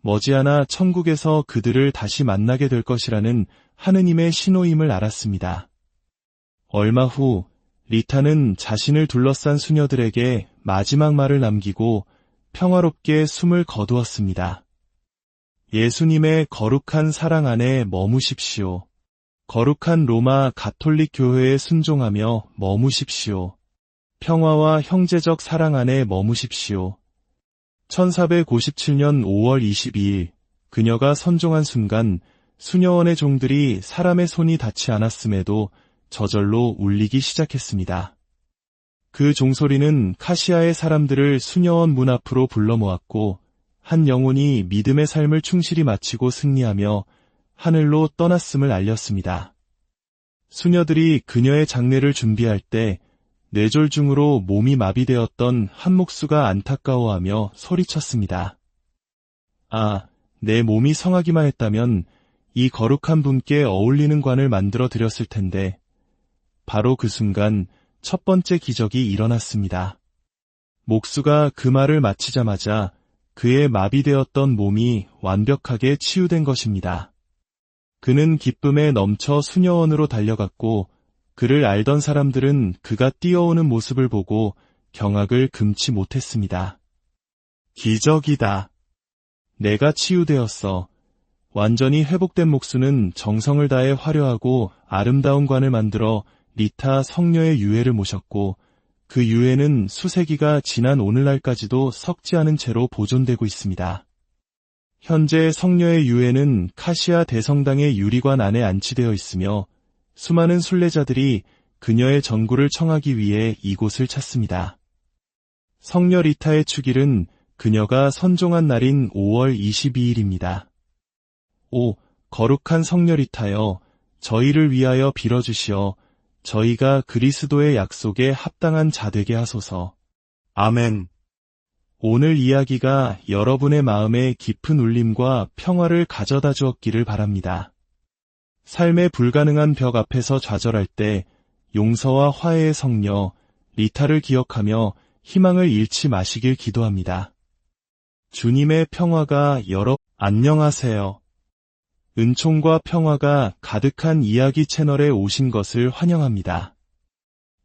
머지않아 천국에서 그들을 다시 만나게 될 것이라는 하느님의 신호임을 알았습니다. 얼마 후 리타는 자신을 둘러싼 수녀들에게 마지막 말을 남기고 평화롭게 숨을 거두었습니다. 예수님의 거룩한 사랑 안에 머무십시오. 거룩한 로마 가톨릭 교회에 순종하며 머무십시오. 평화와 형제적 사랑 안에 머무십시오. 1457년 5월 22일, 그녀가 선종한 순간 수녀원의 종들이 사람의 손이 닿지 않았음에도 저절로 울리기 시작했습니다. 그 종소리는 카시아의 사람들을 수녀원 문 앞으로 불러 모았고, 한 영혼이 믿음의 삶을 충실히 마치고 승리하며 하늘로 떠났음을 알렸습니다. 수녀들이 그녀의 장례를 준비할 때 뇌졸중으로 몸이 마비되었던 한 목수가 안타까워하며 소리쳤습니다. 아, 내 몸이 성하기만 했다면 이 거룩한 분께 어울리는 관을 만들어 드렸을 텐데. 바로 그 순간 첫 번째 기적이 일어났습니다. 목수가 그 말을 마치자마자 그의 마비되었던 몸이 완벽하게 치유된 것입니다. 그는 기쁨에 넘쳐 수녀원으로 달려갔고, 그를 알던 사람들은 그가 뛰어오는 모습을 보고 경악을 금치 못했습니다. 기적이다. 내가 치유되었어. 완전히 회복된 목수는 정성을 다해 화려하고 아름다운 관을 만들어 리타 성녀의 유해를 모셨고, 그 유해는 수세기가 지난 오늘날까지도 썩지 않은 채로 보존되고 있습니다. 현재 성녀의 유해는 카시아 대성당의 유리관 안에 안치되어 있으며, 수많은 순례자들이 그녀의 전구를 청하기 위해 이곳을 찾습니다. 성녀 리타의 축일은 그녀가 선종한 날인 5월 22일입니다. 오, 거룩한 성녀 리타여, 저희를 위하여 빌어주시어 저희가 그리스도의 약속에 합당한 자 되게 하소서. 아멘. 오늘 이야기가 여러분의 마음에 깊은 울림과 평화를 가져다 주었기를 바랍니다. 삶의 불가능한 벽 앞에서 좌절할 때 용서와 화해의 성녀 리타를 기억하며 희망을 잃지 마시길 기도합니다. 주님의 평화가 안녕하세요. 은총과 평화가 가득한 이야기 채널에 오신 것을 환영합니다.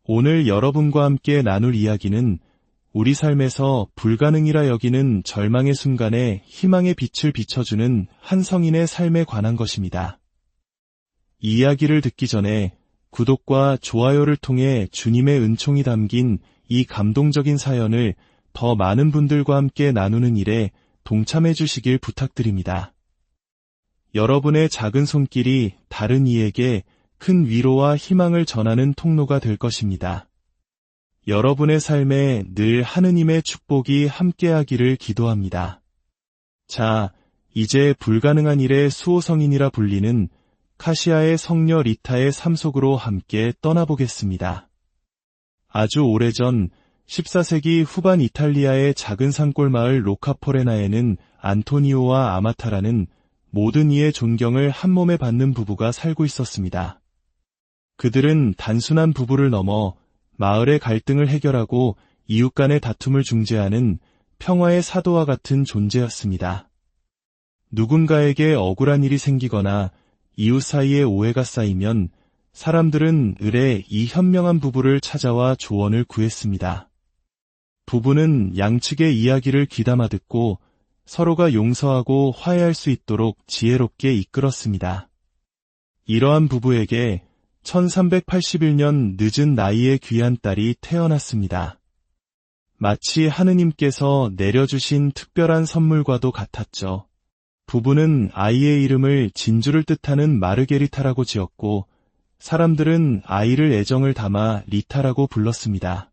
오늘 여러분과 함께 나눌 이야기는 우리 삶에서 불가능이라 여기는 절망의 순간에 희망의 빛을 비춰주는 한 성인의 삶에 관한 것입니다. 이 이야기를 듣기 전에 구독과 좋아요를 통해 주님의 은총이 담긴 이 감동적인 사연을 더 많은 분들과 함께 나누는 일에 동참해 주시길 부탁드립니다. 여러분의 작은 손길이 다른 이에게 큰 위로와 희망을 전하는 통로가 될 것입니다. 여러분의 삶에 늘 하느님의 축복이 함께하기를 기도합니다. 자, 이제 불가능한 일의 수호성인이라 불리는 카시아의 성녀 리타의 삶 속으로 함께 떠나보겠습니다. 아주 오래전 14세기 후반 이탈리아의 작은 산골 마을 로카포레나에는 안토니오와 아마타라는 모든 이의 존경을 한몸에 받는 부부가 살고 있었습니다. 그들은 단순한 부부를 넘어 마을의 갈등을 해결하고 이웃 간의 다툼을 중재하는 평화의 사도와 같은 존재였습니다. 누군가에게 억울한 일이 생기거나 이웃 사이에 오해가 쌓이면 사람들은 을에 이 현명한 부부를 찾아와 조언을 구했습니다. 부부는 양측의 이야기를 귀담아 듣고 서로가 용서하고 화해할 수 있도록 지혜롭게 이끌었습니다. 이러한 부부에게 1381년 늦은 나이에 귀한 딸이 태어났습니다. 마치 하느님께서 내려주신 특별한 선물과도 같았죠. 부부는 아이의 이름을 진주를 뜻하는 마르게리타라고 지었고, 사람들은 아이를 애정을 담아 리타라고 불렀습니다.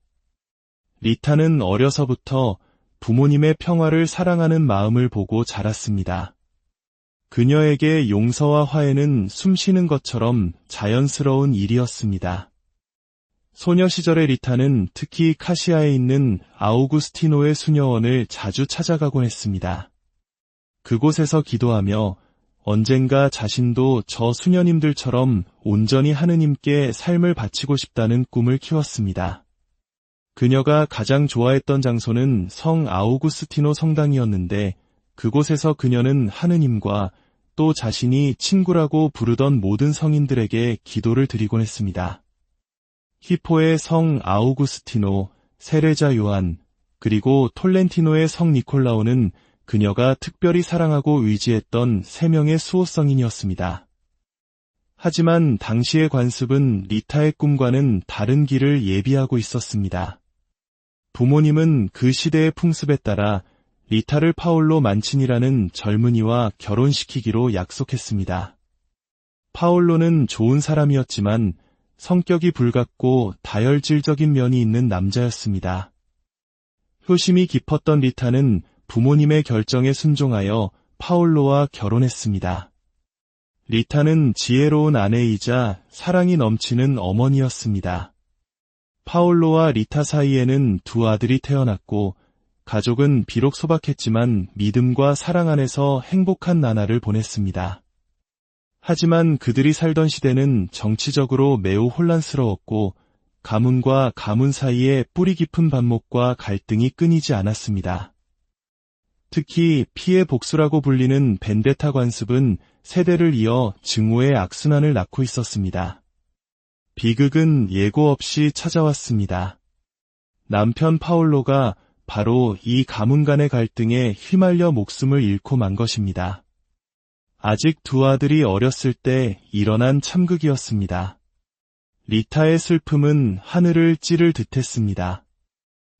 리타는 어려서부터 부모님의 평화를 사랑하는 마음을 보고 자랐습니다. 그녀에게 용서와 화해는 숨쉬는 것처럼 자연스러운 일이었습니다. 소녀 시절의 리타는 특히 카시아에 있는 아우구스티노의 수녀원을 자주 찾아가곤 했습니다. 그곳에서 기도하며 언젠가 자신도 저 수녀님들처럼 온전히 하느님께 삶을 바치고 싶다는 꿈을 키웠습니다. 그녀가 가장 좋아했던 장소는 성 아우구스티노 성당이었는데, 그곳에서 그녀는 하느님과 또 자신이 친구라고 부르던 모든 성인들에게 기도를 드리곤 했습니다. 히포의 성 아우구스티노, 세레자 요한, 그리고 톨렌티노의 성 니콜라오는 그녀가 특별히 사랑하고 의지했던 3명의 수호성인이었습니다. 하지만 당시의 관습은 리타의 꿈과는 다른 길을 예비하고 있었습니다. 부모님은 그 시대의 풍습에 따라 리타를 파올로 만친이라는 젊은이와 결혼시키기로 약속했습니다. 파올로는 좋은 사람이었지만 성격이 불같고 다혈질적인 면이 있는 남자였습니다. 효심이 깊었던 리타는 부모님의 결정에 순종하여 파올로와 결혼했습니다. 리타는 지혜로운 아내이자 사랑이 넘치는 어머니였습니다. 파올로와 리타 사이에는 2 아들이 태어났고 가족은 비록 소박했지만 믿음과 사랑 안에서 행복한 나날을 보냈습니다. 하지만 그들이 살던 시대는 정치적으로 매우 혼란스러웠고 가문과 가문 사이에 뿌리 깊은 반목과 갈등이 끊이지 않았습니다. 특히 피해 복수라고 불리는 벤데타 관습은 세대를 이어 증오의 악순환을 낳고 있었습니다. 비극은 예고 없이 찾아왔습니다. 남편 파올로가 바로 이 가문 간의 갈등에 휘말려 목숨을 잃고 만 것입니다. 아직 2 아들이 어렸을 때 일어난 참극이었습니다. 리타의 슬픔은 하늘을 찌를 듯했습니다.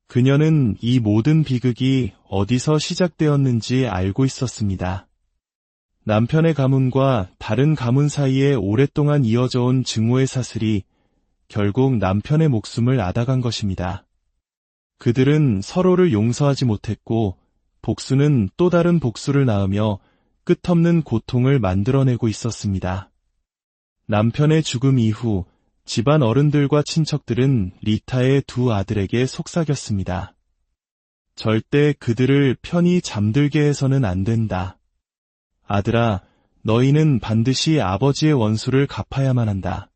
그녀는 이 모든 비극이 어디서 시작되었는지 알고 있었습니다. 남편의 가문과 다른 가문 사이에 오랫동안 이어져 온 증오의 사슬이 결국 남편의 목숨을 앗아간 것입니다. 그들은 서로를 용서하지 못했고 복수는 또 다른 복수를 낳으며 끝없는 고통을 만들어내고 있었습니다. 남편의 죽음 이후 집안 어른들과 친척들은 리타의 2 아들에게 속삭였습니다. 절대 그들을 편히 잠들게 해서는 안 된다. 아들아, 너희는 반드시 아버지의 원수를 갚아야만 한다.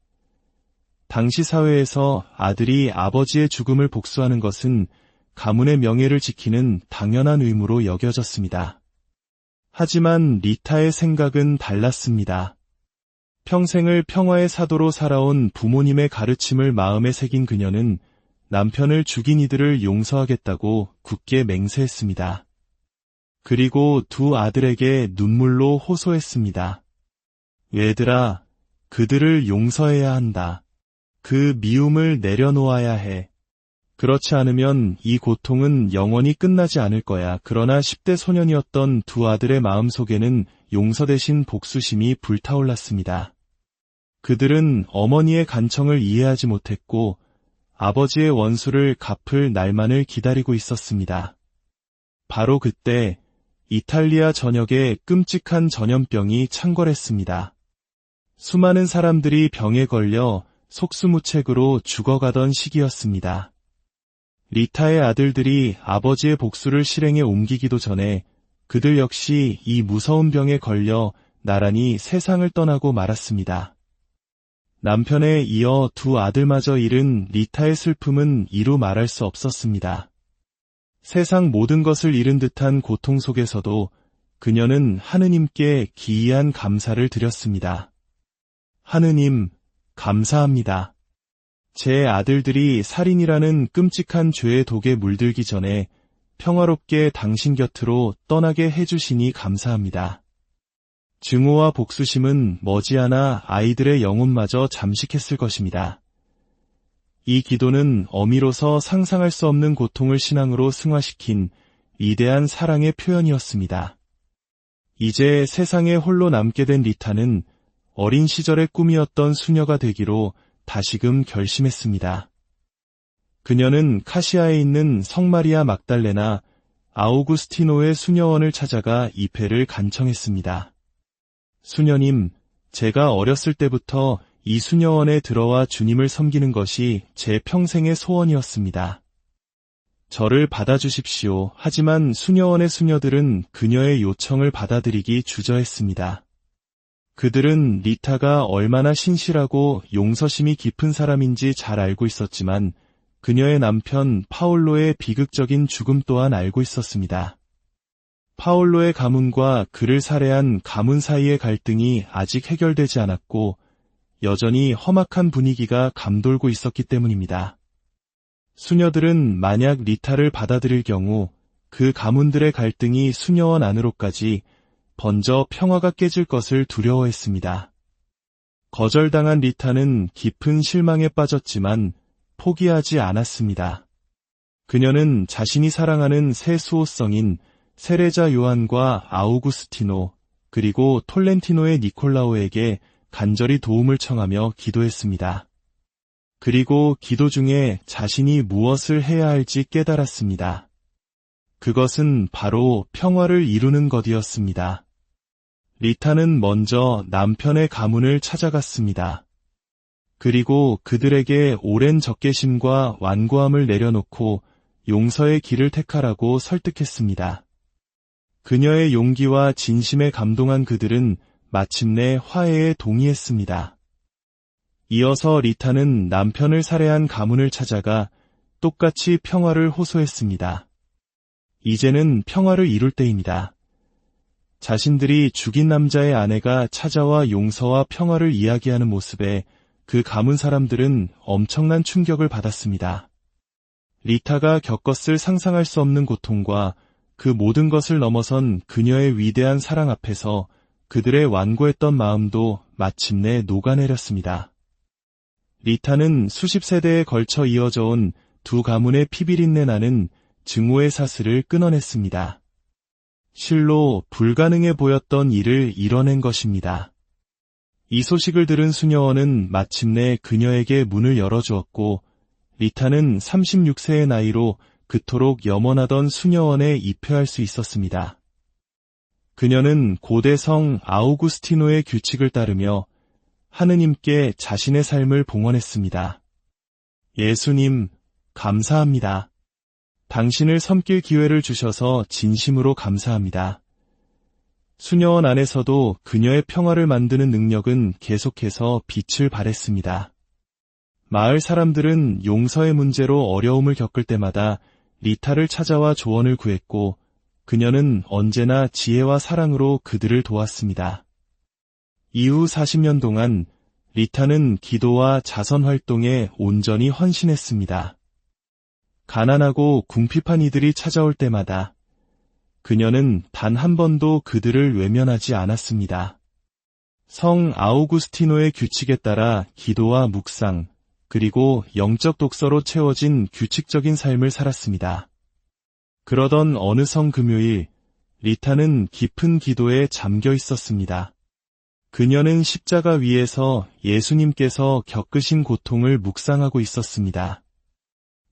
당시 사회에서 아들이 아버지의 죽음을 복수하는 것은 가문의 명예를 지키는 당연한 의무로 여겨졌습니다. 하지만 리타의 생각은 달랐습니다. 평생을 평화의 사도로 살아온 부모님의 가르침을 마음에 새긴 그녀는 남편을 죽인 이들을 용서하겠다고 굳게 맹세했습니다. 그리고 2 아들에게 눈물로 호소했습니다. 얘들아, 그들을 용서해야 한다. 그 미움을 내려놓아야 해. 그렇지 않으면 이 고통은 영원히 끝나지 않을 거야. 그러나 10대 소년이었던 2 아들의 마음속에는 용서 대신 복수심이 불타올랐습니다. 그들은 어머니의 간청을 이해하지 못했고 아버지의 원수를 갚을 날만을 기다리고 있었습니다. 바로 그때 이탈리아 전역에 끔찍한 전염병이 창궐했습니다. 수많은 사람들이 병에 걸려 속수무책으로 죽어가던 시기였습니다. 리타의 아들들이 아버지의 복수를 실행에 옮기기도 전에 그들 역시 이 무서운 병에 걸려 나란히 세상을 떠나고 말았습니다. 남편에 이어 2 아들마저 잃은 리타의 슬픔은 이루 말할 수 없었습니다. 세상 모든 것을 잃은 듯한 고통 속에서도 그녀는 하느님께 기이한 감사를 드렸습니다. 하느님, 감사합니다. 제 아들들이 살인이라는 끔찍한 죄의 독에 물들기 전에 평화롭게 당신 곁으로 떠나게 해주시니 감사합니다. 증오와 복수심은 머지않아 아이들의 영혼마저 잠식했을 것입니다. 이 기도는 어미로서 상상할 수 없는 고통을 신앙으로 승화시킨 위대한 사랑의 표현이었습니다. 이제 세상에 홀로 남게 된 리타는 어린 시절의 꿈이었던 수녀가 되기로 다시금 결심했습니다. 그녀는 카시아에 있는 성마리아 막달레나 아우구스티노의 수녀원을 찾아가 입회를 간청했습니다. 수녀님, 제가 어렸을 때부터 이 수녀원에 들어와 주님을 섬기는 것이 제 평생의 소원이었습니다. 저를 받아주십시오. 하지만 수녀원의 수녀들은 그녀의 요청을 받아들이기 주저했습니다. 그들은 리타가 얼마나 신실하고 용서심이 깊은 사람인지 잘 알고 있었지만 그녀의 남편 파올로의 비극적인 죽음 또한 알고 있었습니다. 파올로의 가문과 그를 살해한 가문 사이의 갈등이 아직 해결되지 않았고 여전히 험악한 분위기가 감돌고 있었기 때문입니다. 수녀들은 만약 리타를 받아들일 경우 그 가문들의 갈등이 수녀원 안으로까지 번져 평화가 깨질 것을 두려워했습니다. 거절당한 리타는 깊은 실망에 빠졌지만 포기하지 않았습니다. 그녀는 자신이 사랑하는 세 수호성인 세레자 요한과 아우구스티노, 그리고 톨렌티노의 니콜라오에게 간절히 도움을 청하며 기도했습니다. 그리고 기도 중에 자신이 무엇을 해야 할지 깨달았습니다. 그것은 바로 평화를 이루는 것이었습니다. 리타는 먼저 남편의 가문을 찾아갔습니다. 그리고 그들에게 오랜 적개심과 완고함을 내려놓고 용서의 길을 택하라고 설득했습니다. 그녀의 용기와 진심에 감동한 그들은 마침내 화해에 동의했습니다. 이어서 리타는 남편을 살해한 가문을 찾아가 똑같이 평화를 호소했습니다. 이제는 평화를 이룰 때입니다. 자신들이 죽인 남자의 아내가 찾아와 용서와 평화를 이야기하는 모습에 그 가문 사람들은 엄청난 충격을 받았습니다. 리타가 겪었을 상상할 수 없는 고통과 그 모든 것을 넘어선 그녀의 위대한 사랑 앞에서 그들의 완고했던 마음도 마침내 녹아내렸습니다. 리타는 수십 세대에 걸쳐 이어져 온 두 가문의 피비린내 나는 증오의 사슬을 끊어냈습니다. 실로 불가능해 보였던 일을 이뤄낸 것입니다. 이 소식을 들은 수녀원은 마침내 그녀에게 문을 열어주었고 리타는 36세의 나이로 그토록 염원하던 수녀원에 입회할 수 있었습니다. 그녀는 고대 성 아우구스티노의 규칙을 따르며 하느님께 자신의 삶을 봉헌했습니다. 예수님, 감사합니다. 당신을 섬길 기회를 주셔서 진심으로 감사합니다. 수녀원 안에서도 그녀의 평화를 만드는 능력은 계속해서 빛을 발했습니다. 마을 사람들은 용서의 문제로 어려움을 겪을 때마다 리타를 찾아와 조언을 구했고 그녀는 언제나 지혜와 사랑으로 그들을 도왔습니다. 이후 40년 동안 리타는 기도와 자선 활동에 온전히 헌신했습니다. 가난하고 궁핍한 이들이 찾아올 때마다 그녀는 단 한 번도 그들을 외면하지 않았습니다. 성 아우구스티노의 규칙에 따라 기도와 묵상, 그리고 영적 독서로 채워진 규칙적인 삶을 살았습니다. 그러던 어느 성 금요일, 리타는 깊은 기도에 잠겨 있었습니다. 그녀는 십자가 위에서 예수님께서 겪으신 고통을 묵상하고 있었습니다.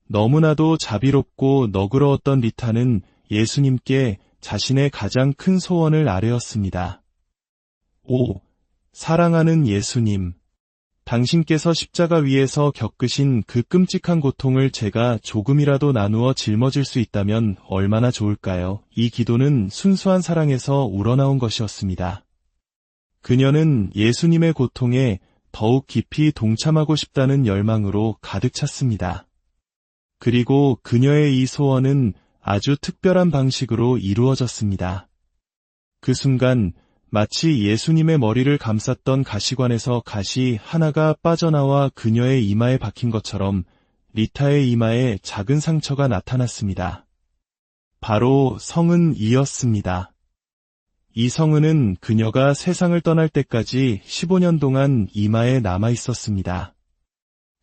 너무나도 자비롭고 너그러웠던 리타는 예수님께 자신의 가장 큰 소원을 아뢰었습니다. 오, 사랑하는 예수님, 당신께서 십자가 위에서 겪으신 그 끔찍한 고통을 제가 조금이라도 나누어 짊어질 수 있다면 얼마나 좋을까요? 이 기도는 순수한 사랑에서 우러나온 것이었습니다. 그녀는 예수님의 고통에 더욱 깊이 동참하고 싶다는 열망으로 가득 찼습니다. 그리고 그녀의 이 소원은 아주 특별한 방식으로 이루어졌습니다. 그 순간 마치 예수님의 머리를 감쌌던 가시관에서 가시 하나가 빠져나와 그녀의 이마에 박힌 것처럼 리타의 이마에 작은 상처가 나타났습니다. 바로 성은이었습니다. 이 성은은 그녀가 세상을 떠날 때까지 15년 동안 이마에 남아 있었습니다.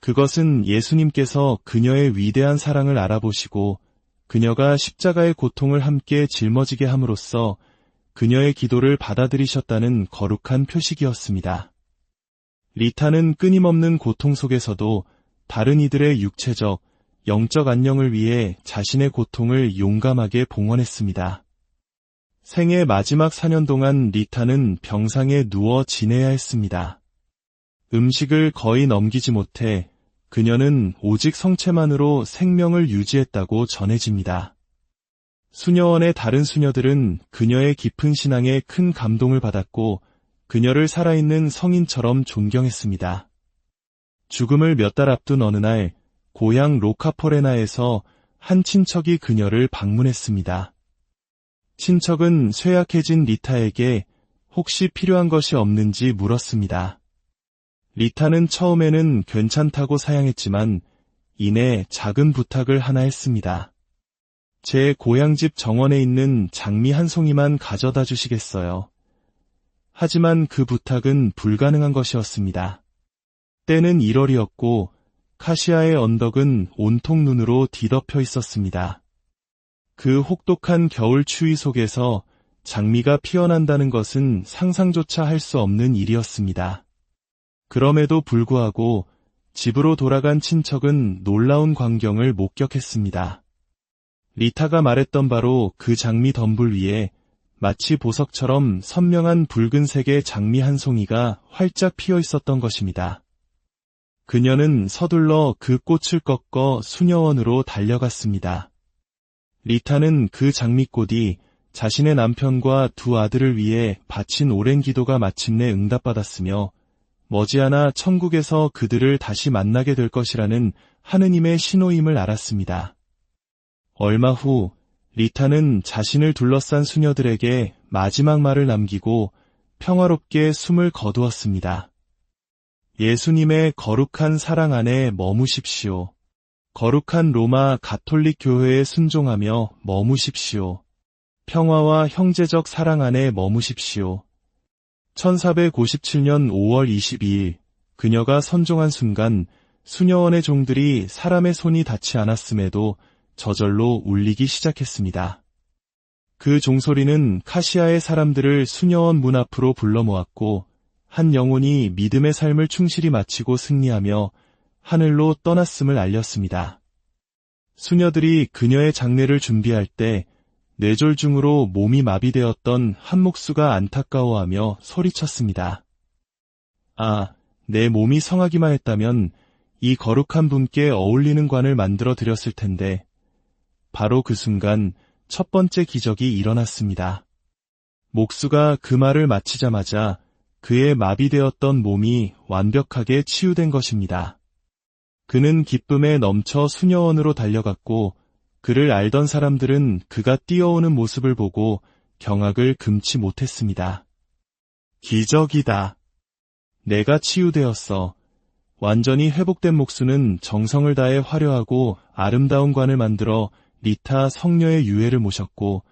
그것은 예수님께서 그녀의 위대한 사랑을 알아보시고 그녀가 십자가의 고통을 함께 짊어지게 함으로써 그녀의 기도를 받아들이셨다는 거룩한 표식이었습니다. 리타는 끊임없는 고통 속에서도 다른 이들의 육체적, 영적 안녕을 위해 자신의 고통을 용감하게 봉헌했습니다. 생애 마지막 4년 동안 리타는 병상에 누워 지내야 했습니다. 음식을 거의 넘기지 못해 그녀는 오직 성체만으로 생명을 유지했다고 전해집니다. 수녀원의 다른 수녀들은 그녀의 깊은 신앙에 큰 감동을 받았고 그녀를 살아있는 성인처럼 존경했습니다. 죽음을 몇 달 앞둔 어느 날 고향 로카포레나에서 한 친척이 그녀를 방문했습니다. 친척은 쇠약해진 리타에게 혹시 필요한 것이 없는지 물었습니다. 리타는 처음에는 괜찮다고 사양했지만 이내 작은 부탁을 하나 했습니다. 제 고향집 정원에 있는 장미 한 송이만 가져다 주시겠어요? 하지만 그 부탁은 불가능한 것이었습니다. 때는 1월이었고 카시아의 언덕은 온통 눈으로 뒤덮여 있었습니다. 그 혹독한 겨울 추위 속에서 장미가 피어난다는 것은 상상조차 할 수 없는 일이었습니다. 그럼에도 불구하고 집으로 돌아간 친척은 놀라운 광경을 목격했습니다. 리타가 말했던 바로 그 장미 덤불 위에 마치 보석처럼 선명한 붉은색의 장미 한 송이가 활짝 피어 있었던 것입니다. 그녀는 서둘러 그 꽃을 꺾어 수녀원으로 달려갔습니다. 리타는 그 장미꽃이 자신의 남편과 두 아들을 위해 바친 오랜 기도가 마침내 응답받았으며 머지않아 천국에서 그들을 다시 만나게 될 것이라는 하느님의 신호임을 알았습니다. 얼마 후 리타는 자신을 둘러싼 수녀들에게 마지막 말을 남기고 평화롭게 숨을 거두었습니다. 예수님의 거룩한 사랑 안에 머무십시오. 거룩한 로마 가톨릭 교회에 순종하며 머무십시오. 평화와 형제적 사랑 안에 머무십시오. 1457년 5월 22일 그녀가 선종한 순간 수녀원의 종들이 사람의 손이 닿지 않았음에도 저절로 울리기 시작했습니다. 그 종소리는 카시아의 사람들을 수녀원 문 앞으로 불러 모았고 한 영혼이 믿음의 삶을 충실히 마치고 승리하며 하늘로 떠났음을 알렸습니다. 수녀들이 그녀의 장례를 준비할 때 뇌졸중으로 몸이 마비되었던 한 목수가 안타까워하며 소리쳤습니다. 아, 내 몸이 성하기만 했다면 이 거룩한 분께 어울리는 관을 만들어 드렸을 텐데. 바로 그 순간 첫 번째 기적이 일어났습니다. 목수가 그 말을 마치자마자 그의 마비되었던 몸이 완벽하게 치유된 것입니다. 그는 기쁨에 넘쳐 수녀원으로 달려갔고 그를 알던 사람들은 그가 뛰어오는 모습을 보고 경악을 금치 못했습니다. 기적이다. 내가 치유되었어. 완전히 회복된 목수는 정성을 다해 화려하고 아름다운 관을 만들어 리타 성녀의 유해를 모셨고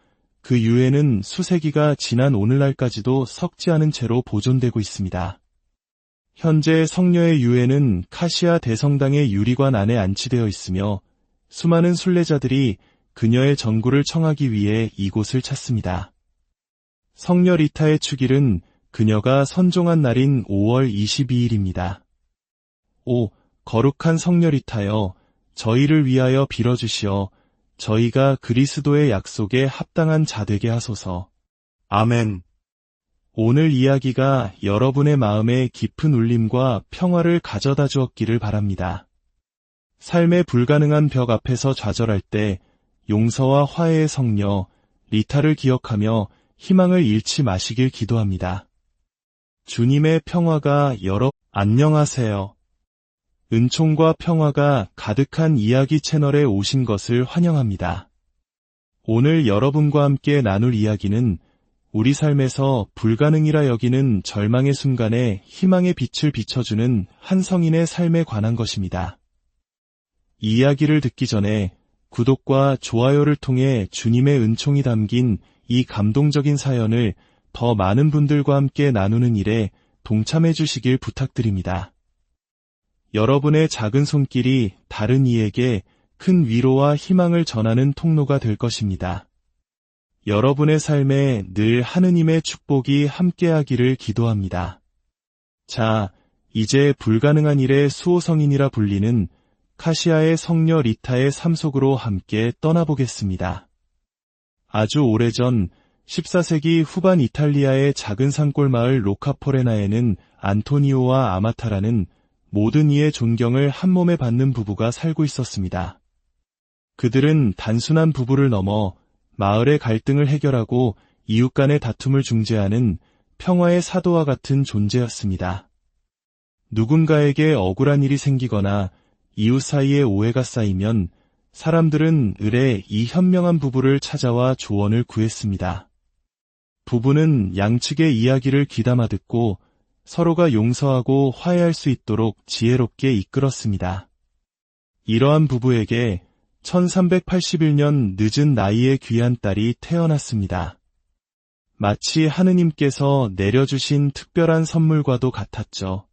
그 유해는 수세기가 지난 오늘날까지도 썩지 않은 채로 보존되고 있습니다. 현재 성녀의 유해는 카시아 대성당의 유리관 안에 안치되어 있으며 수많은 순례자들이 그녀의 전구를 청하기 위해 이곳을 찾습니다. 성녀 리타의 축일은 그녀가 선종한 날인 5월 22일입니다. 오, 거룩한 성녀 리타여, 저희를 위하여 빌어주시어 저희가 그리스도의 약속에 합당한 자 되게 하소서. 아멘. 오늘 이야기가 여러분의 마음에 깊은 울림과 평화를 가져다 주었기를 바랍니다. 삶의 불가능한 벽 앞에서 좌절할 때 용서와 화해의 성녀 리타를 기억하며 희망을 잃지 마시길 기도합니다. 주님의 평화가 안녕하세요. 은총과 평화가 가득한 이야기 채널에 오신 것을 환영합니다. 오늘 여러분과 함께 나눌 이야기는 우리 삶에서 불가능이라 여기는 절망의 순간에 희망의 빛을 비춰주는 한 성인의 삶에 관한 것입니다. 이 이야기를 듣기 전에 구독과 좋아요를 통해 주님의 은총이 담긴 이 감동적인 사연을 더 많은 분들과 함께 나누는 일에 동참해 주시길 부탁드립니다. 여러분의 작은 손길이 다른 이에게 큰 위로와 희망을 전하는 통로가 될 것입니다. 여러분의 삶에 늘 하느님의 축복이 함께하기를 기도합니다. 자, 이제 불가능한 일의 수호성인이라 불리는 카시아의 성녀 리타의 삶 속으로 함께 떠나보겠습니다. 아주 오래전 14세기 후반 이탈리아의 작은 산골 마을 로카포레나에는 안토니오와 아마타라는 모든 이의 존경을 한몸에 받는 부부가 살고 있었습니다. 그들은 단순한 부부를 넘어 마을의 갈등을 해결하고 이웃 간의 다툼을 중재하는 평화의 사도와 같은 존재였습니다. 누군가에게 억울한 일이 생기거나 이웃 사이에 오해가 쌓이면 사람들은 을에 이 현명한 부부를 찾아와 조언을 구했습니다. 부부는 양측의 이야기를 귀담아 듣고 서로가 용서하고 화해할 수 있도록 지혜롭게 이끌었습니다. 이러한 부부에게 1381년 늦은 나이에 귀한 딸이 태어났습니다. 마치 하느님께서 내려주신 특별한 선물과도 같았죠.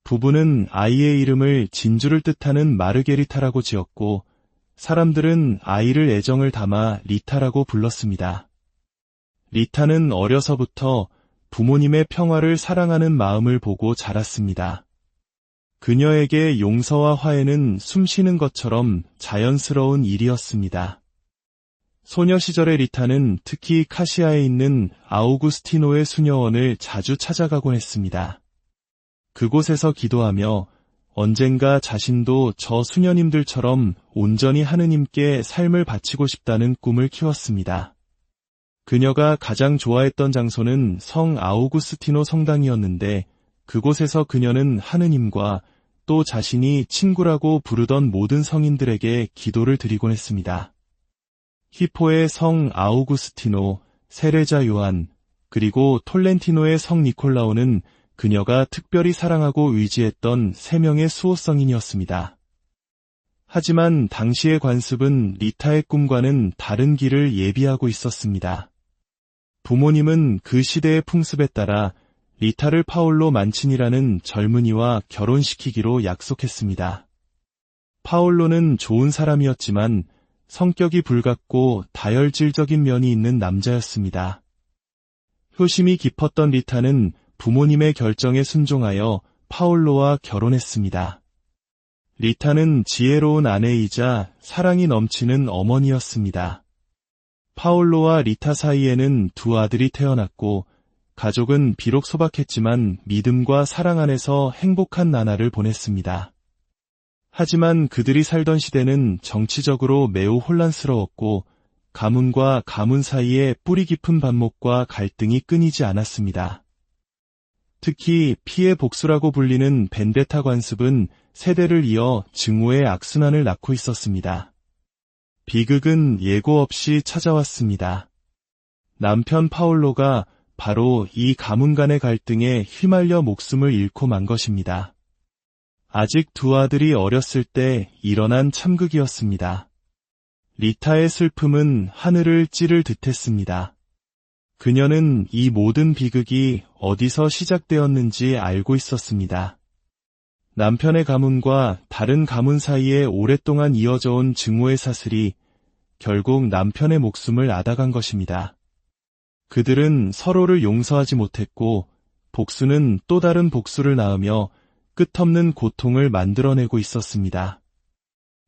부부는 아이의 이름을 진주를 뜻하는 마르게리타라고 지었고 사람들은 아이를 애정을 담아 리타라고 불렀습니다. 리타는 어려서부터 부모님의 평화를 사랑하는 마음을 보고 자랐습니다. 그녀에게 용서와 화해는 숨쉬는 것처럼 자연스러운 일이었습니다. 소녀 시절의 리타는 특히 카시아에 있는 아우구스티노의 수녀원을 자주 찾아가곤 했습니다. 그곳에서 기도하며 언젠가 자신도 저 수녀님들처럼 온전히 하느님께 삶을 바치고 싶다는 꿈을 키웠습니다. 그녀가 가장 좋아했던 장소는 성 아우구스티노 성당이었는데 그곳에서 그녀는 하느님과 또 자신이 친구라고 부르던 모든 성인들에게 기도를 드리곤 했습니다. 히포의 성 아우구스티노, 세레자 요한, 그리고 톨렌티노의 성 니콜라오는 그녀가 특별히 사랑하고 의지했던 3명의 수호성인이었습니다. 하지만 당시의 관습은 리타의 꿈과는 다른 길을 예비하고 있었습니다. 부모님은 그 시대의 풍습에 따라 리타를 파올로 만친이라는 젊은이와 결혼시키기로 약속했습니다. 파올로는 좋은 사람이었지만 성격이 불같고 다혈질적인 면이 있는 남자였습니다. 효심이 깊었던 리타는 부모님의 결정에 순종하여 파올로와 결혼했습니다. 리타는 지혜로운 아내이자 사랑이 넘치는 어머니였습니다. 파올로와 리타 사이에는 2 아들이 태어났고 가족은 비록 소박했지만 믿음과 사랑 안에서 행복한 나날을 보냈습니다. 하지만 그들이 살던 시대는 정치적으로 매우 혼란스러웠고 가문과 가문 사이에 뿌리 깊은 반목과 갈등이 끊이지 않았습니다. 특히 피의 복수라고 불리는 벤데타 관습은 세대를 이어 증오의 악순환을 낳고 있었습니다. 비극은 예고 없이 찾아왔습니다. 남편 파올로가 바로 이 가문 간의 갈등에 휘말려 목숨을 잃고 만 것입니다. 아직 2 아들이 어렸을 때 일어난 참극이었습니다. 리타의 슬픔은 하늘을 찌를 듯했습니다. 그녀는 이 모든 비극이 어디서 시작되었는지 알고 있었습니다. 남편의 가문과 다른 가문 사이에 오랫동안 이어져 온 증오의 사슬이 결국 남편의 목숨을 앗아간 것입니다. 그들은 서로를 용서하지 못했고 복수는 또 다른 복수를 낳으며 끝없는 고통을 만들어내고 있었습니다.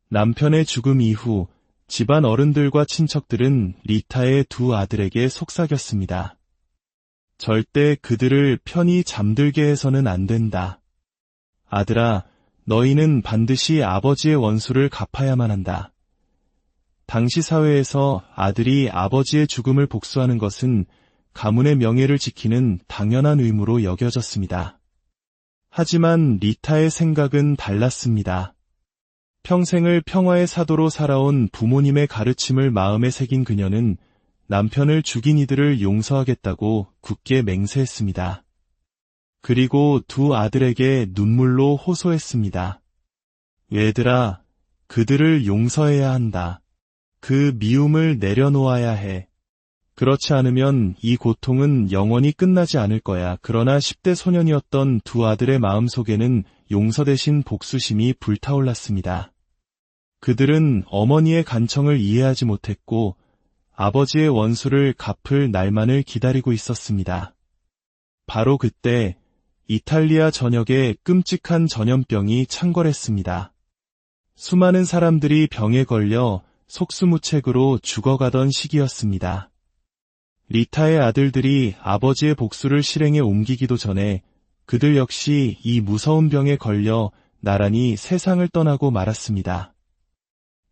남편의 죽음 이후 집안 어른들과 친척들은 리타의 2 아들에게 속삭였습니다. 절대 그들을 편히 잠들게 해서는 안 된다. 아들아, 너희는 반드시 아버지의 원수를 갚아야만 한다. 당시 사회에서 아들이 아버지의 죽음을 복수하는 것은 가문의 명예를 지키는 당연한 의무로 여겨졌습니다. 하지만 리타의 생각은 달랐습니다. 평생을 평화의 사도로 살아온 부모님의 가르침을 마음에 새긴 그녀는 남편을 죽인 이들을 용서하겠다고 굳게 맹세했습니다. 그리고 2 아들에게 눈물로 호소했습니다. 얘들아, 그들을 용서해야 한다. 그 미움을 내려놓아야 해. 그렇지 않으면 이 고통은 영원히 끝나지 않을 거야. 그러나 10대 소년이었던 2 아들의 마음속에는 용서 대신 복수심이 불타올랐습니다. 그들은 어머니의 간청을 이해하지 못했고 아버지의 원수를 갚을 날만을 기다리고 있었습니다. 바로 그때 이탈리아 전역에 끔찍한 전염병이 창궐했습니다. 수많은 사람들이 병에 걸려 속수무책으로 죽어가던 시기였습니다. 리타의 아들들이 아버지의 복수를 실행에 옮기기도 전에 그들 역시 이 무서운 병에 걸려 나란히 세상을 떠나고 말았습니다.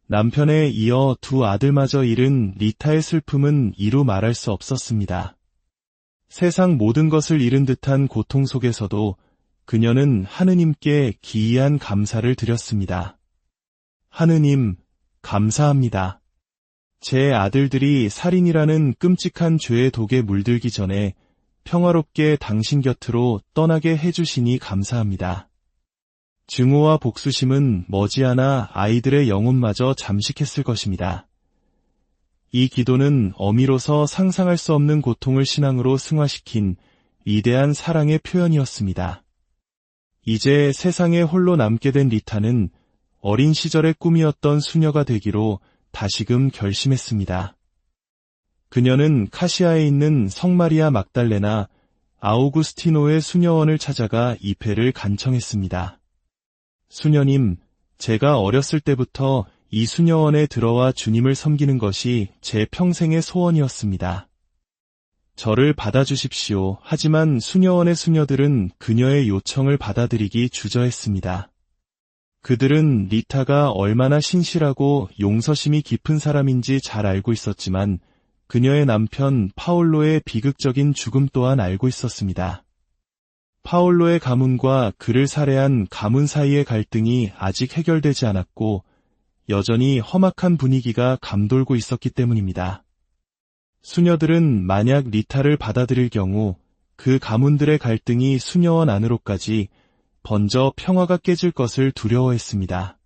남편에 이어 2 아들마저 잃은 리타의 슬픔은 이루 말할 수 없었습니다. 세상 모든 것을 잃은 듯한 고통 속에서도 그녀는 하느님께 기이한 감사를 드렸습니다. 하느님, 감사합니다. 제 아들들이 살인이라는 끔찍한 죄의 독에 물들기 전에 평화롭게 당신 곁으로 떠나게 해주시니 감사합니다. 증오와 복수심은 머지않아 아이들의 영혼마저 잠식했을 것입니다. 이 기도는 어미로서 상상할 수 없는 고통을 신앙으로 승화시킨 위대한 사랑의 표현이었습니다. 이제 세상에 홀로 남게 된 리타는 어린 시절의 꿈이었던 수녀가 되기로 다시금 결심했습니다. 그녀는 카시아에 있는 성마리아 막달레나 아우구스티노의 수녀원을 찾아가 입회를 간청했습니다. 수녀님, 제가 어렸을 때부터 이 수녀원에 들어와 주님을 섬기는 것이 제 평생의 소원이었습니다. 저를 받아주십시오. 하지만 수녀원의 수녀들은 그녀의 요청을 받아들이기 주저했습니다. 그들은 리타가 얼마나 신실하고 용서심이 깊은 사람인지 잘 알고 있었지만 그녀의 남편 파올로의 비극적인 죽음 또한 알고 있었습니다. 파올로의 가문과 그를 살해한 가문 사이의 갈등이 아직 해결되지 않았고 여전히 험악한 분위기가 감돌고 있었기 때문입니다. 수녀들은 만약 리타를 받아들일 경우 그 가문들의 갈등이 수녀원 안으로까지 번져 평화가 깨질 것을 두려워했습니다.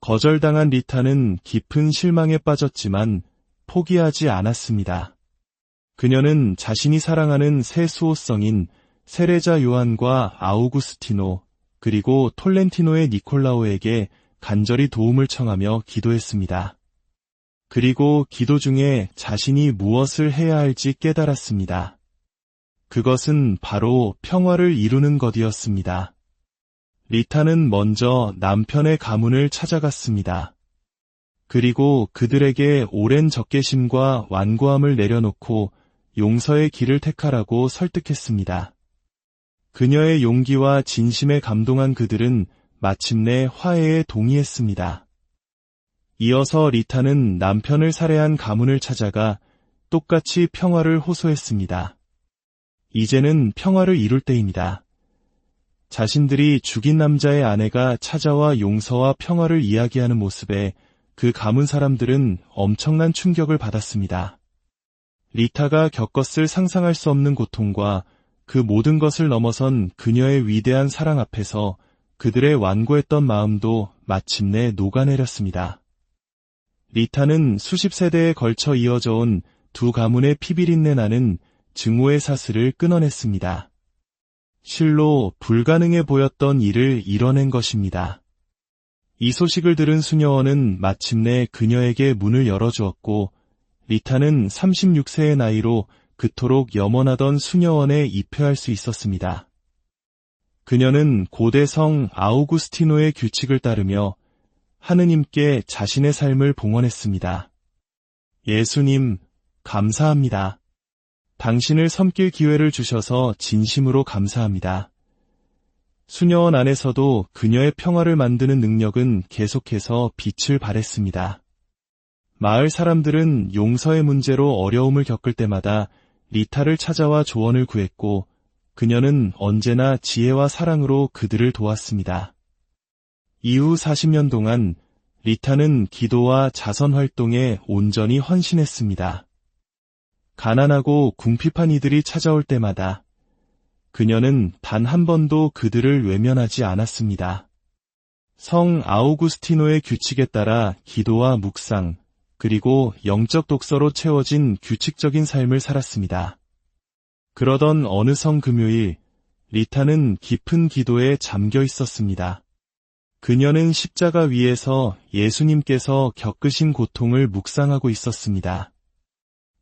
거절당한 리타는 깊은 실망에 빠졌지만 포기하지 않았습니다. 그녀는 자신이 사랑하는 세 수호성인 세레자 요한과 아우구스티노 그리고 톨렌티노의 니콜라오에게 간절히 도움을 청하며 기도했습니다. 그리고 기도 중에 자신이 무엇을 해야 할지 깨달았습니다. 그것은 바로 평화를 이루는 것이었습니다. 리타는 먼저 남편의 가문을 찾아갔습니다. 그리고 그들에게 오랜 적개심과 완고함을 내려놓고 용서의 길을 택하라고 설득했습니다. 그녀의 용기와 진심에 감동한 그들은 마침내 화해에 동의했습니다. 이어서 리타는 남편을 살해한 가문을 찾아가 똑같이 평화를 호소했습니다. 이제는 평화를 이룰 때입니다. 자신들이 죽인 남자의 아내가 찾아와 용서와 평화를 이야기하는 모습에 그 가문 사람들은 엄청난 충격을 받았습니다. 리타가 겪었을 상상할 수 없는 고통과 그 모든 것을 넘어선 그녀의 위대한 사랑 앞에서 그들의 완고했던 마음도 마침내 녹아내렸습니다. 리타는 수십 세대에 걸쳐 이어져 온 두 가문의 피비린내 나는 증오의 사슬을 끊어냈습니다. 실로 불가능해 보였던 일을 이뤄낸 것입니다. 이 소식을 들은 수녀원은 마침내 그녀에게 문을 열어주었고 리타는 36세의 나이로 그토록 염원하던 수녀원에 입회할 수 있었습니다. 그녀는 고대 성 아우구스티노의 규칙을 따르며 하느님께 자신의 삶을 봉헌했습니다. 예수님, 감사합니다. 당신을 섬길 기회를 주셔서 진심으로 감사합니다. 수녀원 안에서도 그녀의 평화를 만드는 능력은 계속해서 빛을 발했습니다. 마을 사람들은 용서의 문제로 어려움을 겪을 때마다 리타를 찾아와 조언을 구했고 그녀는 언제나 지혜와 사랑으로 그들을 도왔습니다. 이후 40년 동안 리타는 기도와 자선 활동에 온전히 헌신했습니다. 가난하고 궁핍한 이들이 찾아올 때마다 그녀는 단 한 번도 그들을 외면하지 않았습니다. 성 아우구스티노의 규칙에 따라 기도와 묵상, 그리고 영적 독서로 채워진 규칙적인 삶을 살았습니다. 그러던 어느 성 금요일, 리타는 깊은 기도에 잠겨 있었습니다. 그녀는 십자가 위에서 예수님께서 겪으신 고통을 묵상하고 있었습니다.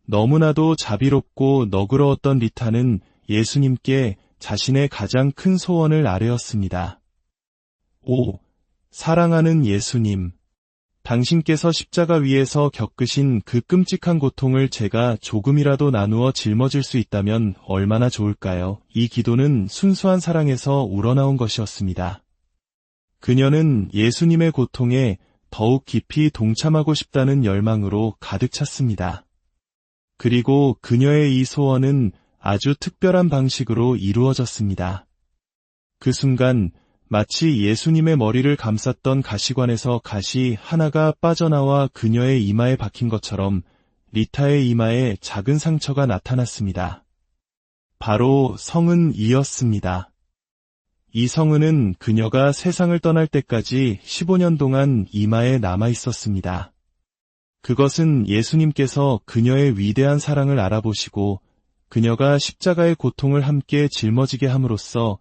너무나도 자비롭고 너그러웠던 리타는 예수님께 자신의 가장 큰 소원을 아뢰었습니다. 오, 사랑하는 예수님, 당신께서 십자가 위에서 겪으신 그 끔찍한 고통을 제가 조금이라도 나누어 짊어질 수 있다면 얼마나 좋을까요? 이 기도는 순수한 사랑에서 우러나온 것이었습니다. 그녀는 예수님의 고통에 더욱 깊이 동참하고 싶다는 열망으로 가득 찼습니다. 그리고 그녀의 이 소원은 아주 특별한 방식으로 이루어졌습니다. 그 순간 마치 예수님의 머리를 감쌌던 가시관에서 가시 하나가 빠져나와 그녀의 이마에 박힌 것처럼 리타의 이마에 작은 상처가 나타났습니다. 바로 성은 이었습니다. 이 성은은 그녀가 세상을 떠날 때까지 15년 동안 이마에 남아 있었습니다. 그것은 예수님께서 그녀의 위대한 사랑을 알아보시고 그녀가 십자가의 고통을 함께 짊어지게 함으로써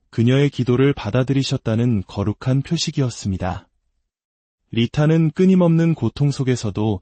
그녀의 기도를 받아들이셨다는 거룩한 표식이었습니다. 리타는 끊임없는 고통 속에서도